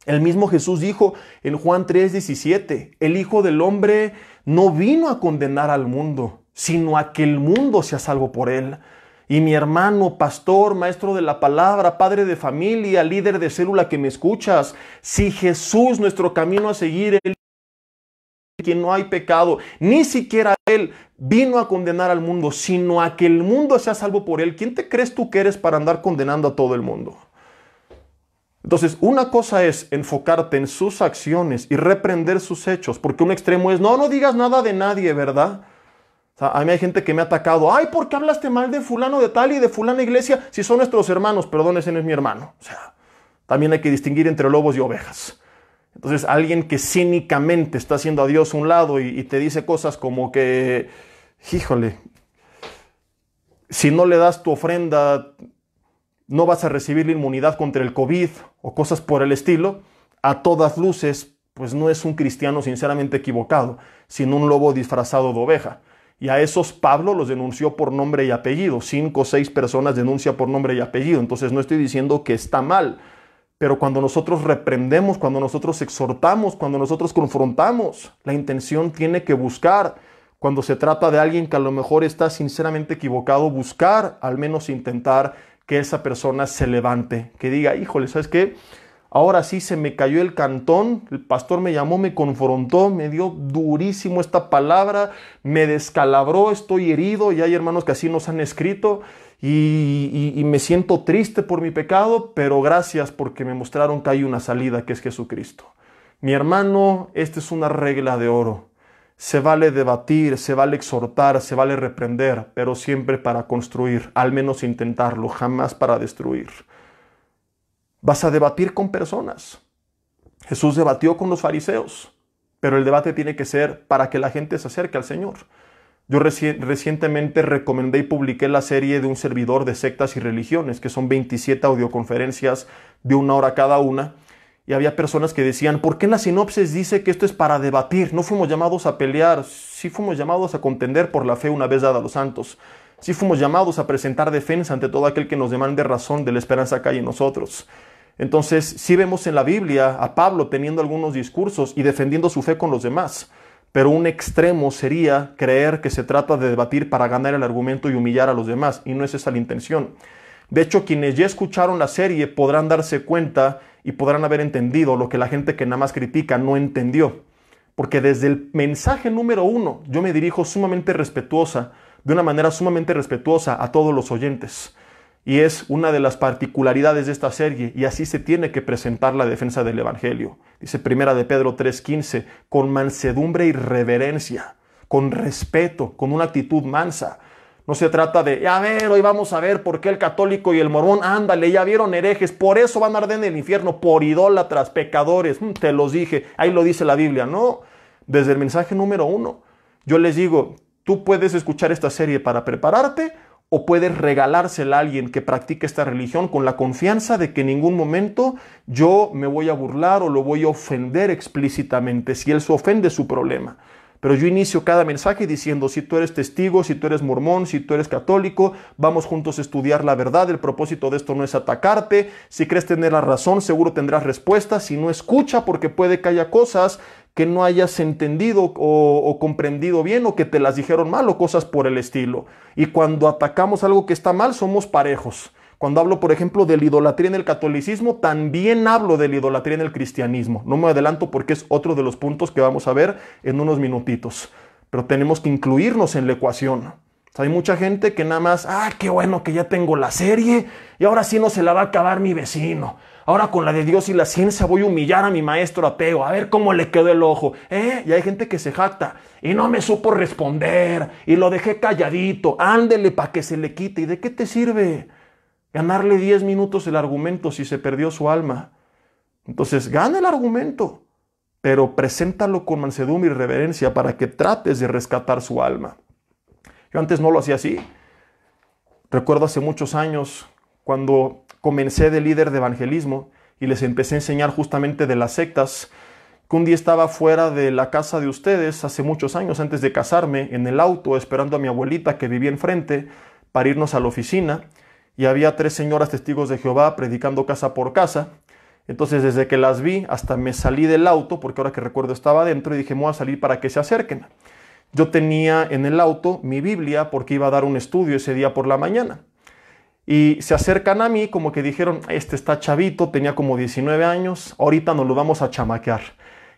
El mismo Jesús dijo en Juan 3:17, el Hijo del Hombre no vino a condenar al mundo, sino a que el mundo sea salvo por él. Y mi hermano, pastor, maestro de la palabra, padre de familia, líder de célula que me escuchas, si Jesús, nuestro camino a seguir, él, quien no hay pecado, ni siquiera él vino a condenar al mundo, sino a que el mundo sea salvo por él, ¿quién te crees tú que eres para andar condenando a todo el mundo? Entonces, una cosa es enfocarte en sus acciones y reprender sus hechos, porque un extremo es, no digas nada de nadie, ¿verdad? O sea, a mí hay gente que me ha atacado. Ay, ¿por qué hablaste mal de fulano de tal y de fulana iglesia? Si son nuestros hermanos, perdón, ese no es mi hermano. O sea, también hay que distinguir entre lobos y ovejas. Entonces, alguien que cínicamente está haciendo a Dios a un lado y te dice cosas como que, híjole, si no le das tu ofrenda, no vas a recibir la inmunidad contra el COVID o cosas por el estilo, a todas luces, pues no es un cristiano sinceramente equivocado, sino un lobo disfrazado de oveja. Y a esos Pablo los denunció por nombre y apellido. 5 o 6 personas denuncia por nombre y apellido. Entonces no estoy diciendo que está mal. Pero cuando nosotros reprendemos, cuando nosotros exhortamos, cuando nosotros confrontamos, la intención tiene que buscar. Cuando se trata de alguien que a lo mejor está sinceramente equivocado, buscar, al menos intentar que esa persona se levante. Que diga, híjole, ¿sabes qué? Ahora sí se me cayó el cantón, el pastor me llamó, me confrontó, me dio durísimo esta palabra, me descalabró, estoy herido, y hay hermanos que así nos han escrito, y me siento triste por mi pecado, pero gracias porque me mostraron que hay una salida, que es Jesucristo. Mi hermano, esta es una regla de oro. Se vale debatir, se vale exhortar, se vale reprender, pero siempre para construir, al menos intentarlo, jamás para destruir. Vas a debatir con personas. Jesús debatió con los fariseos, pero el debate tiene que ser para que la gente se acerque al Señor. Yo recientemente recomendé y publiqué la serie de un servidor de sectas y religiones, que son 27 audioconferencias de 1 hora cada una, y había personas que decían, ¿por qué en la sinopsis dice que esto es para debatir? No fuimos llamados a pelear, sí fuimos llamados a contender por la fe una vez dada a los santos. Sí fuimos llamados a presentar defensa ante todo aquel que nos demande razón de la esperanza que hay en nosotros. Entonces, sí vemos en la Biblia a Pablo teniendo algunos discursos y defendiendo su fe con los demás, pero un extremo sería creer que se trata de debatir para ganar el argumento y humillar a los demás, y no es esa la intención. De hecho, quienes ya escucharon la serie podrán darse cuenta y podrán haber entendido lo que la gente que nada más critica no entendió, porque desde el mensaje número 1 yo me dirijo de una manera sumamente respetuosa a todos los oyentes. Y es una de las particularidades de esta serie, y así se tiene que presentar la defensa del Evangelio. Dice 1 de Pedro 3:15, con mansedumbre y reverencia, con respeto, con una actitud mansa. No se trata de, a ver, hoy vamos a ver por qué el católico y el mormón, ándale, ya vieron herejes, por eso van a arder en el infierno, por idólatras, pecadores, te los dije, ahí lo dice la Biblia. No, desde el mensaje número 1, yo les digo, tú puedes escuchar esta serie para prepararte, o puedes regalársela a alguien que practique esta religión con la confianza de que en ningún momento yo me voy a burlar o lo voy a ofender explícitamente. Si él se ofende, es su problema. Pero yo inicio cada mensaje diciendo, si tú eres testigo, si tú eres mormón, si tú eres católico, vamos juntos a estudiar la verdad. El propósito de esto no es atacarte. Si crees tener la razón, seguro tendrás respuesta. Si no, escucha, porque puede que haya cosas que no hayas entendido o comprendido bien, o que te las dijeron mal, o cosas por el estilo. Y cuando atacamos algo que está mal, somos parejos. Cuando hablo, por ejemplo, de la idolatría en el catolicismo, también hablo de la idolatría en el cristianismo. No me adelanto porque es otro de los puntos que vamos a ver en unos minutitos. Pero tenemos que incluirnos en la ecuación. O sea, hay mucha gente que nada más, qué bueno que ya tengo la serie y ahora sí no se la va a acabar mi vecino. Ahora con la de Dios y la ciencia voy a humillar a mi maestro ateo, a ver cómo le quedó el ojo. Y hay gente que se jacta y no me supo responder y lo dejé calladito. Ándele para que se le quite. ¿Y de qué te sirve ganarle 10 minutos el argumento si se perdió su alma? Entonces, gana el argumento, pero preséntalo con mansedumbre y reverencia para que trates de rescatar su alma. Yo antes no lo hacía así. Recuerdo hace muchos años cuando comencé de líder de evangelismo y les empecé a enseñar justamente de las sectas, que un día estaba fuera de la casa de ustedes, hace muchos años antes de casarme, en el auto esperando a mi abuelita que vivía enfrente para irnos a la oficina, y había 3 señoras testigos de Jehová predicando casa por casa. Entonces desde que las vi hasta me salí del auto, porque ahora que recuerdo estaba adentro, y dije, me voy a salir para que se acerquen. Yo tenía en el auto mi Biblia porque iba a dar un estudio ese día por la mañana. Y se acercan a mí como que dijeron, este está chavito, tenía como 19 años, ahorita nos lo vamos a chamaquear.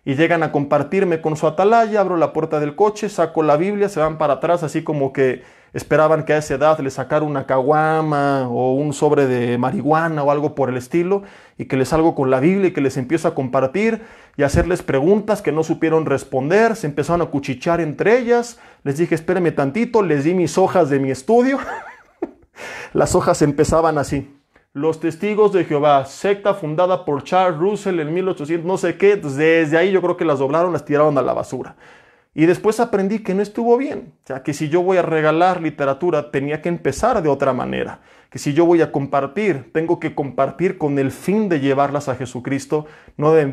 Y llegan a compartirme con su atalaya, abro la puerta del coche, saco la Biblia, se van para atrás, así como que esperaban que a esa edad les sacara una caguama o un sobre de marihuana o algo por el estilo, y que les salgo con la Biblia y que les empiezo a compartir y a hacerles preguntas que no supieron responder. Se empezaron a cuchichear entre ellas, les dije, espérenme tantito, les di mis hojas de mi estudio. Las hojas empezaban así: Los Testigos de Jehová, secta fundada por Charles Russell en 1800, no sé qué. Desde ahí yo creo que las doblaron, las tiraron a la basura. Y después aprendí que no estuvo bien. O sea, que si yo voy a regalar literatura, tenía que empezar de otra manera. Que si yo voy a compartir, tengo que compartir con el fin de llevarlas a Jesucristo, no de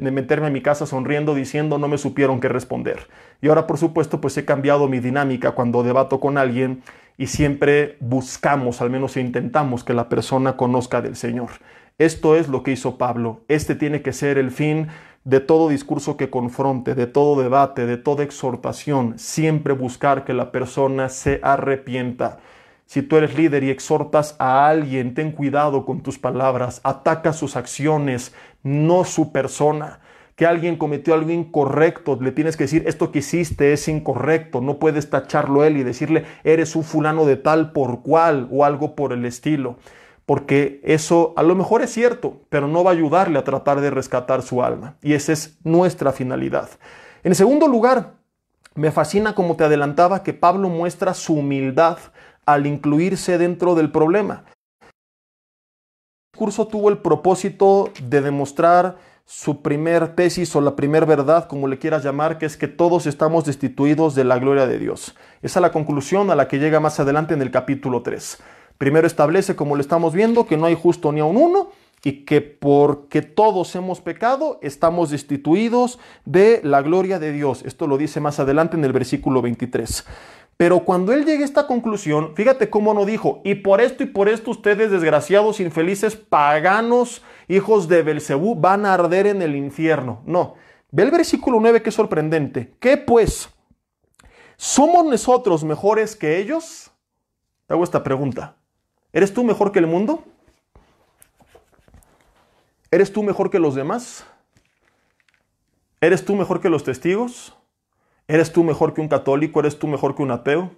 meterme a mi casa sonriendo diciendo no me supieron qué responder. Y ahora, por supuesto, pues he cambiado mi dinámica cuando debato con alguien, y siempre buscamos, al menos intentamos, que la persona conozca del Señor. Esto es lo que hizo Pablo. Este tiene que ser el fin de todo discurso que confronte, de todo debate, de toda exhortación. Siempre buscar que la persona se arrepienta. Si tú eres líder y exhortas a alguien, ten cuidado con tus palabras. Ataca sus acciones, no su persona. Que alguien cometió algo incorrecto, le tienes que decir, esto que hiciste es incorrecto. No puedes tacharlo él y decirle, eres un fulano de tal por cual, o algo por el estilo. Porque eso a lo mejor es cierto, pero no va a ayudarle a tratar de rescatar su alma. Y esa es nuestra finalidad. En segundo lugar, me fascina, como te adelantaba, que Pablo muestra su humildad al incluirse dentro del problema. El discurso tuvo el propósito de demostrar su primer tesis o la primer verdad, como le quieras llamar, que es que todos estamos destituidos de la gloria de Dios. Esa es la conclusión a la que llega más adelante en el capítulo 3. Primero establece, como lo estamos viendo, que no hay justo ni aun uno, y que porque todos hemos pecado, estamos destituidos de la gloria de Dios. Esto lo dice más adelante en el versículo 23. Pero cuando él llega a esta conclusión, fíjate cómo no dijo, y por esto ustedes, desgraciados, infelices, paganos, hijos de Belcebú, van a arder en el infierno. No, ve el versículo 9, que es sorprendente. ¿Qué pues? ¿Somos nosotros mejores que ellos? Te hago esta pregunta. ¿Eres tú mejor que el mundo? ¿Eres tú mejor que los demás? ¿Eres tú mejor que los testigos? ¿Eres tú mejor que un católico? ¿Eres tú mejor que un ateo?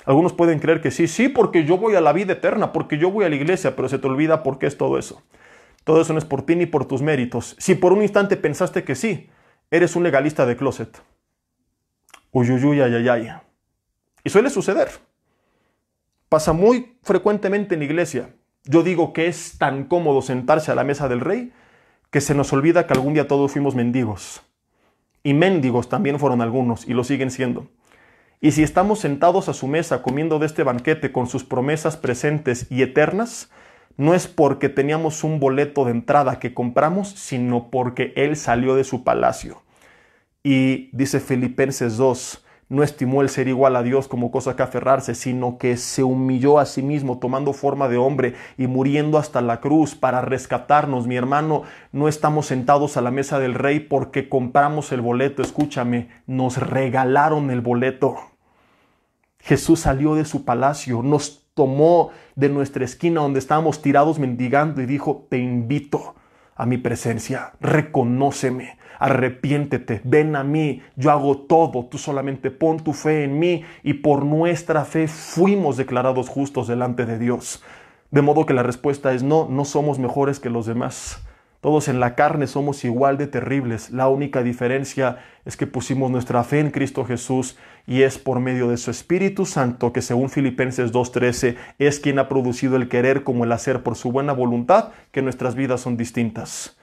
Algunos pueden creer que sí, porque yo voy a la vida eterna, porque yo voy a la iglesia, pero se te olvida por qué es todo eso. Todo eso no es por ti ni por tus méritos. Si por un instante pensaste que sí, eres un legalista de closet. Uyuyuy, ay. Y suele suceder. Pasa muy frecuentemente en la iglesia. Yo digo que es tan cómodo sentarse a la mesa del rey que se nos olvida que algún día todos fuimos mendigos. Y mendigos también fueron algunos y lo siguen siendo. Y si estamos sentados a su mesa comiendo de este banquete con sus promesas presentes y eternas, no es porque teníamos un boleto de entrada que compramos, sino porque Él salió de su palacio. Y dice Filipenses 2, no estimó el ser igual a Dios como cosa que aferrarse, sino que se humilló a sí mismo, tomando forma de hombre y muriendo hasta la cruz para rescatarnos. Mi hermano, no estamos sentados a la mesa del rey porque compramos el boleto. Escúchame, nos regalaron el boleto. Jesús salió de su palacio, nos tomó de nuestra esquina donde estábamos tirados mendigando y dijo, te invito a mi presencia, reconóceme, arrepiéntete, ven a mí, yo hago todo, tú solamente pon tu fe en mí, y por nuestra fe fuimos declarados justos delante de Dios. De modo que la respuesta es no, no somos mejores que los demás. Todos en la carne somos igual de terribles. La única diferencia es que pusimos nuestra fe en Cristo Jesús y es por medio de su Espíritu Santo que, según Filipenses 2:13, es quien ha producido el querer como el hacer por su buena voluntad, que nuestras vidas son distintas.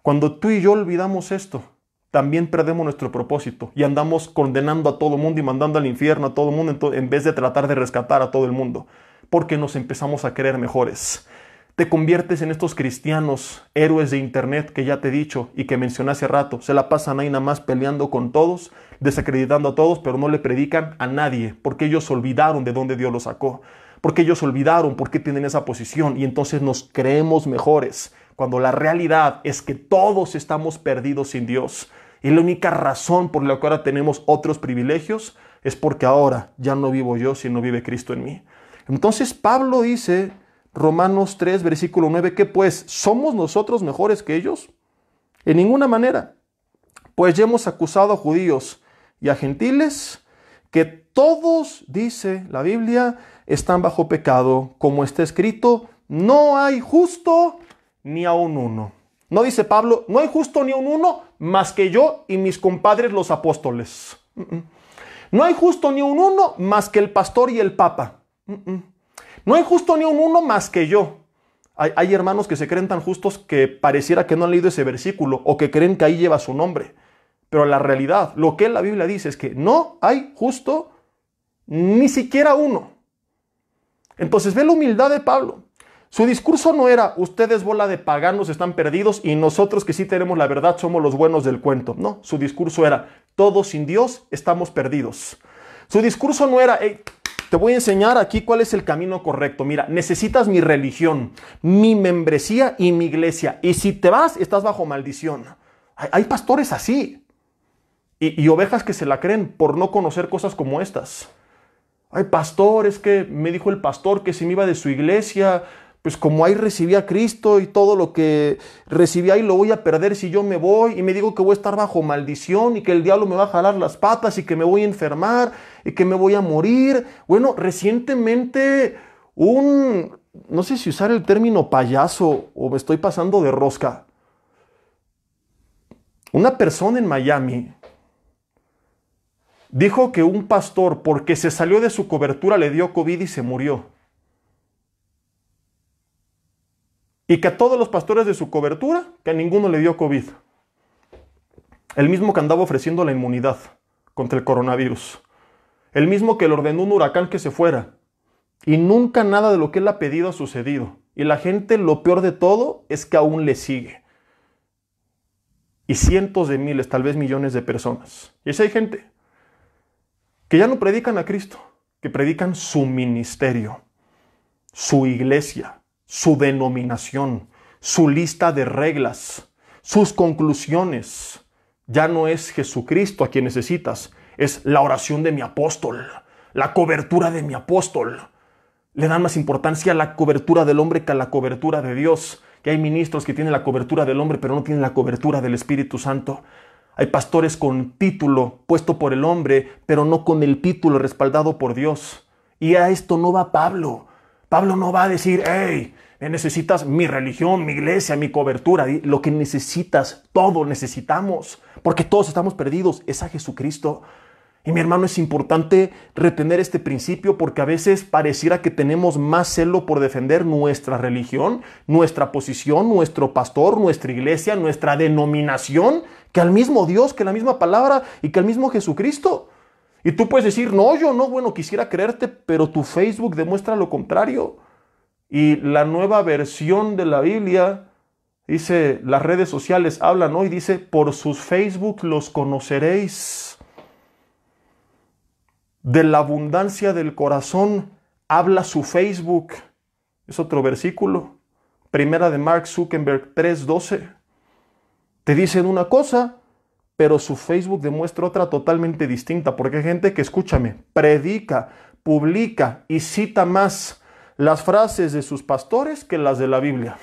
Cuando tú y yo olvidamos esto, también perdemos nuestro propósito y andamos condenando a todo el mundo y mandando al infierno a todo el mundo en vez de tratar de rescatar a todo el mundo, porque nos empezamos a creer mejores. Te conviertes en estos cristianos, héroes de internet que ya te he dicho y que mencioné hace rato. Se la pasan ahí nada más peleando con todos, desacreditando a todos, pero no le predican a nadie, porque ellos olvidaron de dónde Dios los sacó, porque ellos olvidaron por qué tienen esa posición y entonces nos creemos mejores, cuando la realidad es que todos estamos perdidos sin Dios. Y la única razón por la que ahora tenemos otros privilegios es porque ahora ya no vivo yo, sino vive Cristo en mí. Entonces Pablo dice, Romanos 3, versículo 9, ¿qué pues? ¿Somos nosotros mejores que ellos? En ninguna manera. Pues ya hemos acusado a judíos y a gentiles que todos, dice la Biblia, están bajo pecado, como está escrito, no hay justo ni aun uno. No dice Pablo, no hay justo ni aun uno más que yo y mis compadres los apóstoles. No hay justo ni un uno más que el pastor y el papa. No hay justo ni un uno más que yo. Hay hermanos que se creen tan justos que pareciera que no han leído ese versículo o que creen que ahí lleva su nombre. Pero la realidad, lo que la Biblia dice es que no hay justo ni siquiera uno. Entonces ve la humildad de Pablo. Su discurso no era, ustedes bola de paganos están perdidos y nosotros que sí tenemos la verdad somos los buenos del cuento. No, su discurso era, todos sin Dios estamos perdidos. Su discurso no era, hey, te voy a enseñar aquí cuál es el camino correcto. Mira, necesitas mi religión, mi membresía y mi iglesia. Y si te vas, estás bajo maldición. Hay pastores así. Y ovejas que se la creen por no conocer cosas como estas. Hay pastores que me dijo el pastor que si me iba de su iglesia, pues como ahí recibí a Cristo y todo lo que recibí ahí lo voy a perder si yo me voy, y me digo que voy a estar bajo maldición y que el diablo me va a jalar las patas y que me voy a enfermar y que me voy a morir. Bueno, recientemente no sé si usar el término payaso o me estoy pasando de rosca. Una persona en Miami dijo que un pastor, porque se salió de su cobertura, le dio COVID y se murió. Y que a todos los pastores de su cobertura, que a ninguno le dio COVID. El mismo que andaba ofreciendo la inmunidad contra el coronavirus. El mismo que le ordenó un huracán que se fuera. Y nunca nada de lo que él ha pedido ha sucedido. Y la gente, lo peor de todo, es que aún le sigue. Y cientos de miles, tal vez millones de personas. Y esa hay gente que ya no predican a Cristo, que predican su ministerio, su iglesia, su denominación, su lista de reglas, sus conclusiones. Ya no es Jesucristo a quien necesitas, es la oración de mi apóstol, la cobertura de mi apóstol. Le dan más importancia a la cobertura del hombre que a la cobertura de Dios. Que hay ministros que tienen la cobertura del hombre, pero no tienen la cobertura del Espíritu Santo. Hay pastores con título puesto por el hombre, pero no con el título respaldado por Dios. Y a esto no va Pablo. Pablo no va a decir, hey, necesitas mi religión, mi iglesia, mi cobertura. Lo que necesitas, todos necesitamos, porque todos estamos perdidos, es a Jesucristo. Y mi hermano, es importante retener este principio porque a veces pareciera que tenemos más celo por defender nuestra religión, nuestra posición, nuestro pastor, nuestra iglesia, nuestra denominación, que al mismo Dios, que la misma palabra y que al mismo Jesucristo. Y tú puedes decir, no, yo no, bueno, quisiera creerte, pero tu Facebook demuestra lo contrario. Y la nueva versión de la Biblia Dice, las redes sociales hablan hoy, dice, por sus Facebook los conoceréis. De la abundancia del corazón habla su Facebook. Es otro versículo. Primera de Mark Zuckerberg 3:12. Te dicen una cosa, pero su Facebook demuestra otra totalmente distinta, porque hay gente que, escúchame, predica, publica y cita más las frases de sus pastores que las de la Biblia.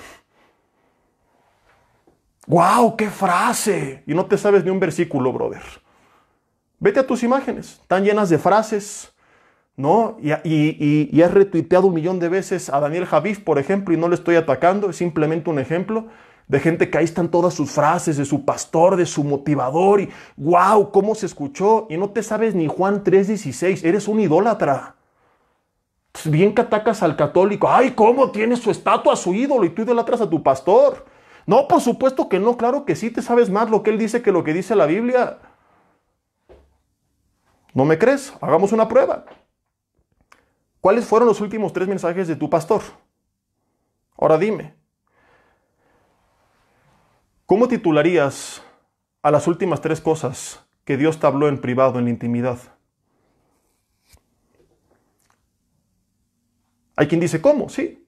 ¡Guau! ¡Qué frase! Y no te sabes ni un versículo, brother. Vete a tus imágenes, están llenas de frases, ¿no? Y has retuiteado 1,000,000 de veces a Daniel Javif, por ejemplo, y no le estoy atacando, es simplemente un ejemplo de gente que ahí están todas sus frases de su pastor, de su motivador, y ¡guau! ¿Cómo se escuchó? Y no te sabes ni Juan 3:16, eres un idólatra. Pues bien que atacas al católico, ¡ay! ¿Cómo tiene su estatua, su ídolo, y tú idolatras a tu pastor? No, por supuesto que no, claro que sí, te sabes más lo que él dice que lo que dice la Biblia. ¿No me crees? Hagamos una prueba. ¿Cuáles fueron los últimos 3 mensajes de tu pastor? Ahora dime, ¿cómo titularías a las últimas 3 cosas que Dios te habló en privado, en la intimidad? Hay quien dice, ¿cómo? Sí.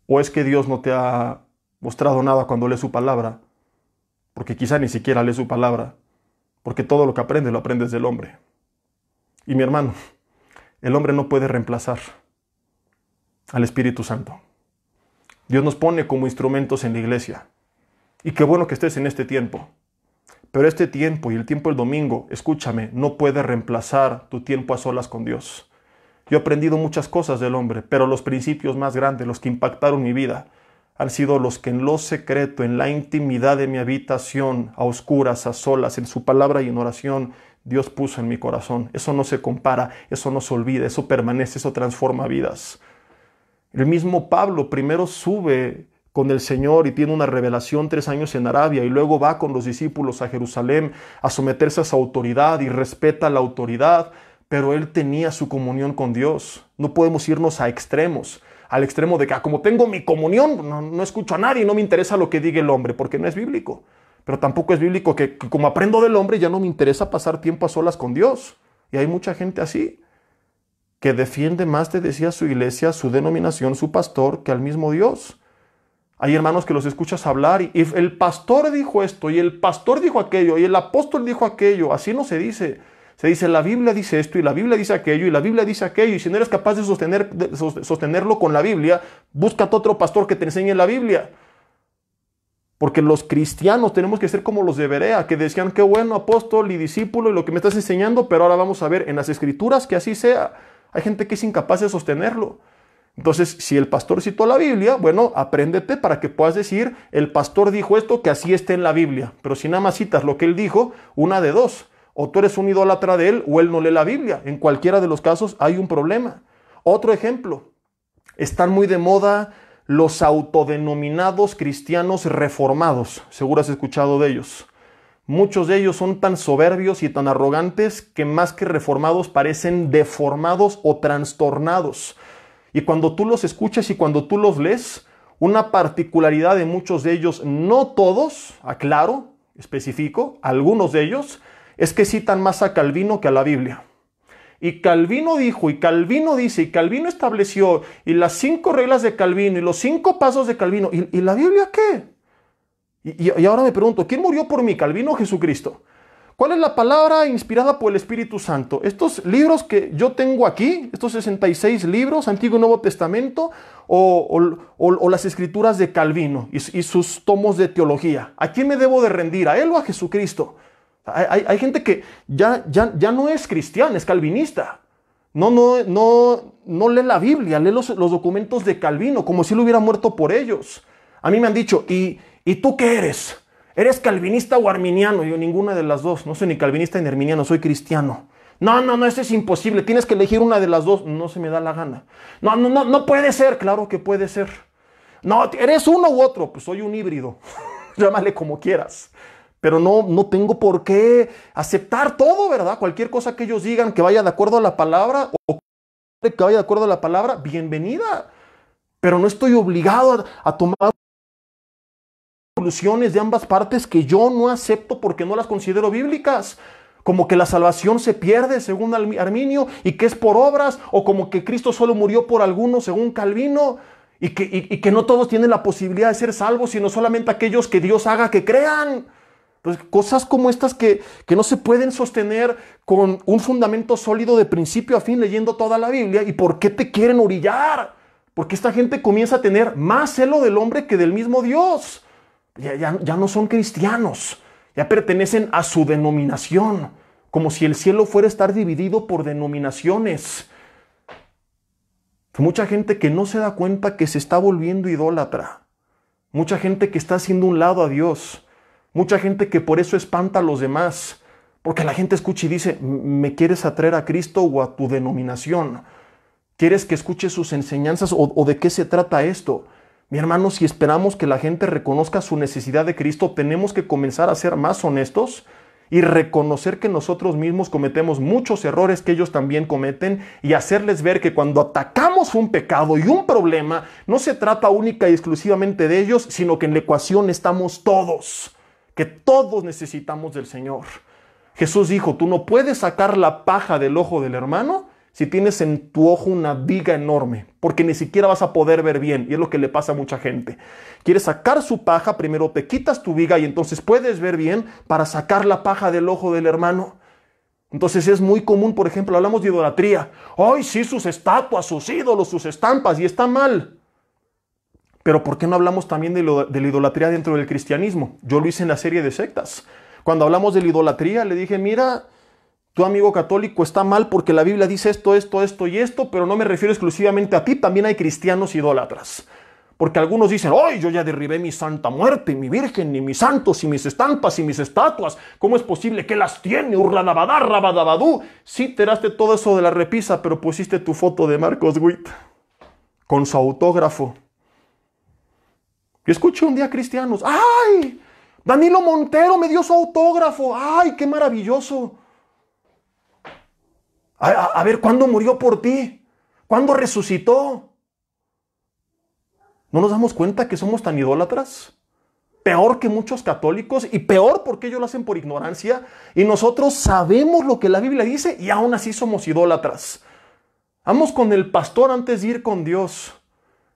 ¿O es que Dios no te ha mostrado nada cuando lee su palabra? Porque quizá ni siquiera lee su palabra. Porque todo lo que aprende lo aprendes del hombre. Y mi hermano, el hombre no puede reemplazar al Espíritu Santo. Dios nos pone como instrumentos en la iglesia. Y qué bueno que estés en este tiempo. Pero este tiempo y el tiempo del domingo, escúchame, no puede reemplazar tu tiempo a solas con Dios. Yo he aprendido muchas cosas del hombre, pero los principios más grandes, los que impactaron mi vida, han sido los que en lo secreto, en la intimidad de mi habitación, a oscuras, a solas, en su palabra y en oración, Dios puso en mi corazón. Eso no se compara, eso no se olvida, eso permanece, eso transforma vidas. El mismo Pablo primero sube con el Señor y tiene una revelación 3 años en Arabia y luego va con los discípulos a Jerusalén a someterse a esa autoridad y respeta la autoridad, pero él tenía su comunión con Dios. No podemos irnos a extremos, al extremo de que como tengo mi comunión, no escucho a nadie, no me interesa lo que diga el hombre, porque no es bíblico. Pero tampoco es bíblico que como aprendo del hombre ya no me interesa pasar tiempo a solas con Dios. Y hay mucha gente así, que defiende más, te decía, su iglesia, su denominación, su pastor, que al mismo Dios. Hay hermanos que los escuchas hablar y el pastor dijo esto, y el pastor dijo aquello, y el apóstol dijo aquello. Así no se dice. Se dice, la Biblia dice esto, y la Biblia dice aquello, y la Biblia dice aquello. Y si no eres capaz de sostenerlo con la Biblia, búscate otro pastor que te enseñe la Biblia. Porque los cristianos tenemos que ser como los de Berea, que decían, qué bueno, apóstol y discípulo, y lo que me estás enseñando, pero ahora vamos a ver en las Escrituras que así sea. Hay gente que es incapaz de sostenerlo. Entonces, si el pastor citó la Biblia, bueno, apréndete para que puedas decir, el pastor dijo esto, que así esté en la Biblia. Pero si nada más citas lo que él dijo, una de dos. O tú eres un idólatra de él, o él no lee la Biblia. En cualquiera de los casos hay un problema. Otro ejemplo, están muy de moda los autodenominados cristianos reformados. Seguro has escuchado de ellos. Muchos de ellos son tan soberbios y tan arrogantes que más que reformados parecen deformados o trastornados. Y cuando tú los escuchas y cuando tú los lees, una particularidad de muchos de ellos, no todos, aclaro, especifico, algunos de ellos, es que citan más a Calvino que a la Biblia. Y Calvino dijo, y Calvino dice, y Calvino estableció, y las 5 reglas de Calvino, y los 5 pasos de Calvino, ¿y la Biblia qué? Y ahora me pregunto, ¿quién murió por mí, Calvino o Jesucristo? ¿Cuál es la palabra inspirada por el Espíritu Santo? Estos libros que yo tengo aquí, estos 66 libros, Antiguo y Nuevo Testamento, o las escrituras de Calvino y sus tomos de teología. ¿A quién me debo de rendir? ¿A él o a Jesucristo? Hay gente que ya no es cristiana, es calvinista. No lee la Biblia, lee los documentos de Calvino, como si él hubiera muerto por ellos. A mí me han dicho, ¿y tú qué eres? ¿Eres calvinista o arminiano? Yo, ninguna de las dos. No soy ni calvinista ni arminiano, soy cristiano. No, eso es imposible. Tienes que elegir una de las dos. No se me da la gana. No puede ser. Claro que puede ser. No, eres uno u otro. Pues soy un híbrido. Llámale como quieras. Pero no tengo por qué aceptar todo, ¿verdad? Cualquier cosa que ellos digan que vaya de acuerdo a la palabra o que vaya de acuerdo a la palabra, bienvenida. pero no estoy obligado a tomar soluciones de ambas partes que yo no acepto porque no las considero bíblicas. Como que la salvación se pierde, según Arminio, y que es por obras, o como que Cristo solo murió por algunos, según Calvino, y que no todos tienen la posibilidad de ser salvos, sino solamente aquellos que Dios haga que crean. Pues cosas como estas que no se pueden sostener con un fundamento sólido de principio a fin leyendo toda la Biblia. ¿Y por qué te quieren orillar? Porque esta gente comienza a tener más celo del hombre que del mismo Dios. Ya no son cristianos, ya pertenecen a su denominación, como si el cielo fuera a estar dividido por denominaciones. Mucha gente que no se da cuenta que se está volviendo idólatra, mucha gente que está haciendo un lado a Dios, mucha gente que por eso espanta a los demás, porque la gente escucha y dice, ¿me quieres atraer a Cristo o a tu denominación? ¿Quieres que escuche sus enseñanzas o de qué se trata esto? Mi hermano, si esperamos que la gente reconozca su necesidad de Cristo, tenemos que comenzar a ser más honestos y reconocer que nosotros mismos cometemos muchos errores que ellos también cometen y hacerles ver que cuando atacamos un pecado y un problema, no se trata única y exclusivamente de ellos, sino que en la ecuación estamos todos, que todos necesitamos del Señor. Jesús dijo, tú no puedes sacar la paja del ojo del hermano si tienes en tu ojo una viga enorme, porque ni siquiera vas a poder ver bien, y es lo que le pasa a mucha gente. Quieres sacar su paja, primero te quitas tu viga y entonces puedes ver bien para sacar la paja del ojo del hermano. Entonces es muy común, por ejemplo, hablamos de idolatría. ¡Ay, sí, sus estatuas, sus ídolos, sus estampas! Y está mal. Pero ¿por qué no hablamos también de la idolatría dentro del cristianismo? Yo lo hice en la serie de sectas. Cuando hablamos de la idolatría, le dije, mira, tu amigo católico está mal porque la Biblia dice esto, esto, esto y esto, pero no me refiero exclusivamente a ti, también hay cristianos idólatras. Porque algunos dicen, ¡ay, yo ya derribé mi santa muerte, mi virgen, y mis santos, y mis estampas, y mis estatuas! ¿Cómo es posible que las tiene? ¡Urradabadá, rabadabadú! Sí, tiraste todo eso de la repisa, pero pusiste tu foto de Marcos Witt con su autógrafo. Yo escuché un día cristianos, ¡ay! Danilo Montero me dio su autógrafo, ¡ay, qué maravilloso! A ver, ¿cuándo murió por ti? ¿Cuándo resucitó? ¿No nos damos cuenta que somos tan idólatras? Peor que muchos católicos y peor porque ellos lo hacen por ignorancia y nosotros sabemos lo que la Biblia dice y aún así somos idólatras. Vamos con el pastor antes de ir con Dios.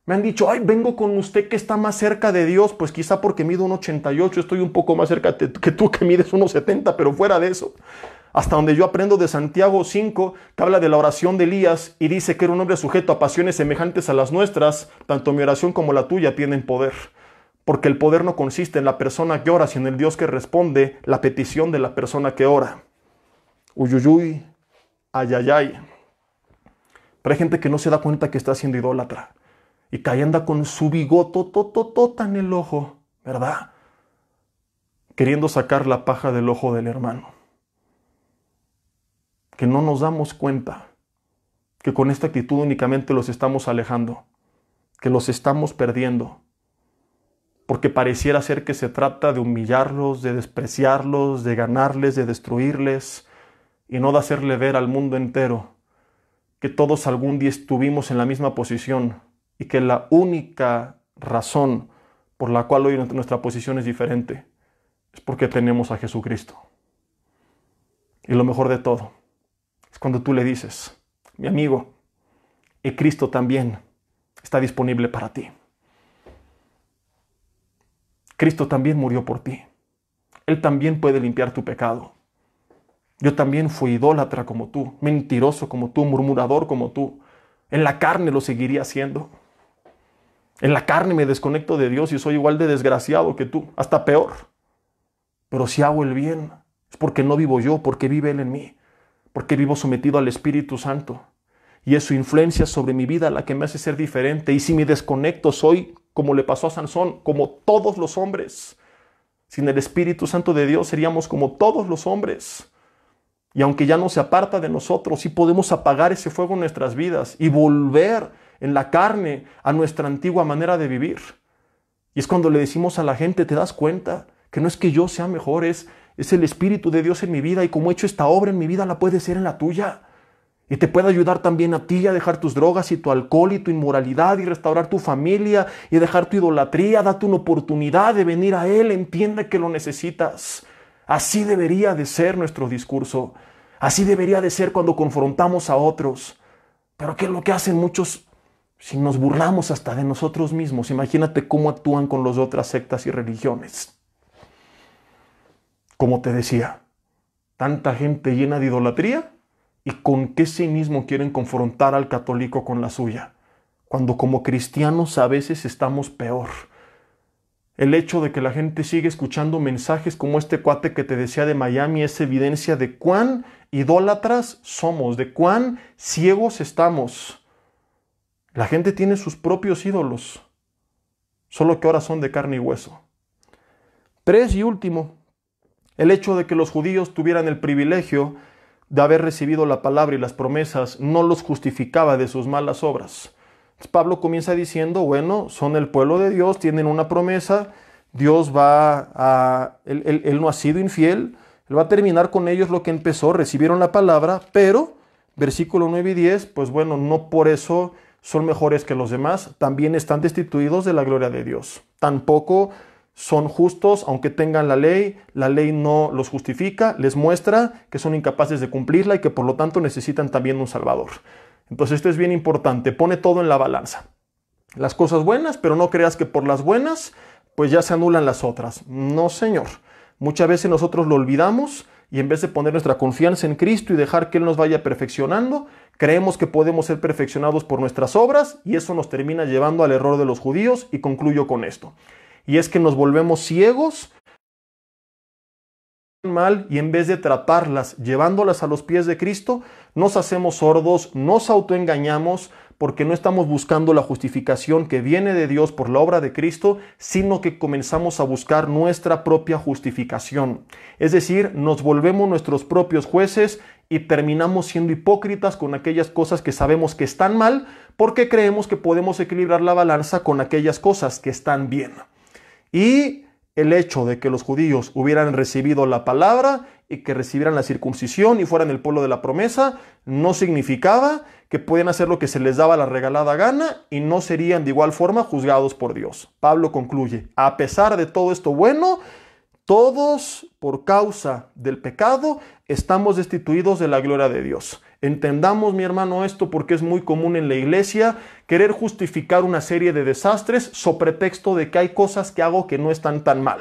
Me han dicho, ay, vengo con usted que está más cerca de Dios, pues quizá porque mido 1,88, estoy un poco más cerca que tú que mides 1,70, pero fuera de eso. Hasta donde yo aprendo de Santiago 5, que habla de la oración de Elías y dice que era un hombre sujeto a pasiones semejantes a las nuestras, tanto mi oración como la tuya tienen poder. Porque el poder no consiste en la persona que ora, sino en el Dios que responde la petición de la persona que ora. Uyuyuy, ayayay. Pero hay gente que no se da cuenta que está siendo idólatra. Y que ahí anda con su bigotototota en el ojo, ¿verdad? Queriendo sacar la paja del ojo del hermano. Que no nos damos cuenta que con esta actitud únicamente los estamos alejando, que los estamos perdiendo, porque pareciera ser que se trata de humillarlos, de despreciarlos, de ganarles, de destruirles, y no de hacerle ver al mundo entero que todos algún día estuvimos en la misma posición y que la única razón por la cual hoy nuestra posición es diferente es porque tenemos a Jesucristo. Y lo mejor de todo es cuando tú le dices, mi amigo, y Cristo también está disponible para ti. Cristo también murió por ti. Él también puede limpiar tu pecado. Yo también fui idólatra como tú, mentiroso como tú, murmurador como tú. En la carne lo seguiría haciendo. En la carne me desconecto de Dios y soy igual de desgraciado que tú, hasta peor. Pero si hago el bien, es porque no vivo yo, porque vive Él en mí. Porque vivo sometido al Espíritu Santo. Y es su influencia sobre mi vida la que me hace ser diferente. Y si me desconecto, soy como le pasó a Sansón, como todos los hombres. Sin el Espíritu Santo de Dios seríamos como todos los hombres. Y aunque ya no se aparta de nosotros, sí podemos apagar ese fuego en nuestras vidas y volver en la carne a nuestra antigua manera de vivir. Y es cuando le decimos a la gente, ¿te das cuenta? Que no es que yo sea mejor, es el Espíritu de Dios en mi vida y como he hecho esta obra en mi vida, la puede ser en la tuya. Y te puede ayudar también a ti a dejar tus drogas y tu alcohol y tu inmoralidad y restaurar tu familia y dejar tu idolatría. Date una oportunidad de venir a Él. Entiende que lo necesitas. Así debería de ser nuestro discurso. Así debería de ser cuando confrontamos a otros. Pero ¿qué es lo que hacen muchos? Si nos burlamos hasta de nosotros mismos, imagínate cómo actúan con los de otras sectas y religiones. Como te decía, tanta gente llena de idolatría y con qué cinismo quieren confrontar al católico con la suya, cuando como cristianos a veces estamos peor. El hecho de que la gente sigue escuchando mensajes como este cuate que te decía de Miami es evidencia de cuán idólatras somos, de cuán ciegos estamos. La gente tiene sus propios ídolos, solo que ahora son de carne y hueso. 3 y último, el hecho de que los judíos tuvieran el privilegio de haber recibido la palabra y las promesas no los justificaba de sus malas obras. Pablo comienza diciendo, bueno, son el pueblo de Dios, tienen una promesa, Dios Él no ha sido infiel, Él va a terminar con ellos lo que empezó, recibieron la palabra, pero, versículo 9 y 10, pues bueno, no por eso son mejores que los demás, también están destituidos de la gloria de Dios. Tampoco son justos, aunque tengan la ley no los justifica, les muestra que son incapaces de cumplirla y que por lo tanto necesitan también un Salvador. Entonces esto es bien importante, pone todo en la balanza. Las cosas buenas, pero no creas que por las buenas, pues ya se anulan las otras. No, Señor. Muchas veces nosotros lo olvidamos y en vez de poner nuestra confianza en Cristo y dejar que Él nos vaya perfeccionando, creemos que podemos ser perfeccionados por nuestras obras y eso nos termina llevando al error de los judíos y concluyo con esto. Y es que nos volvemos ciegos mal y en vez de tratarlas llevándolas a los pies de Cristo, nos hacemos sordos, nos autoengañamos porque no estamos buscando la justificación que viene de Dios por la obra de Cristo, sino que comenzamos a buscar nuestra propia justificación. Es decir, nos volvemos nuestros propios jueces y terminamos siendo hipócritas con aquellas cosas que sabemos que están mal porque creemos que podemos equilibrar la balanza con aquellas cosas que están bien. Y el hecho de que los judíos hubieran recibido la palabra y que recibieran la circuncisión y fueran el pueblo de la promesa, no significaba que podían hacer lo que se les daba la regalada gana y no serían de igual forma juzgados por Dios. Pablo concluye, a pesar de todo esto bueno, todos por causa del pecado estamos destituidos de la gloria de Dios. Entendamos, mi hermano, esto porque es muy común en la iglesia querer justificar una serie de desastres sobre pretexto de que hay cosas que hago que no están tan mal.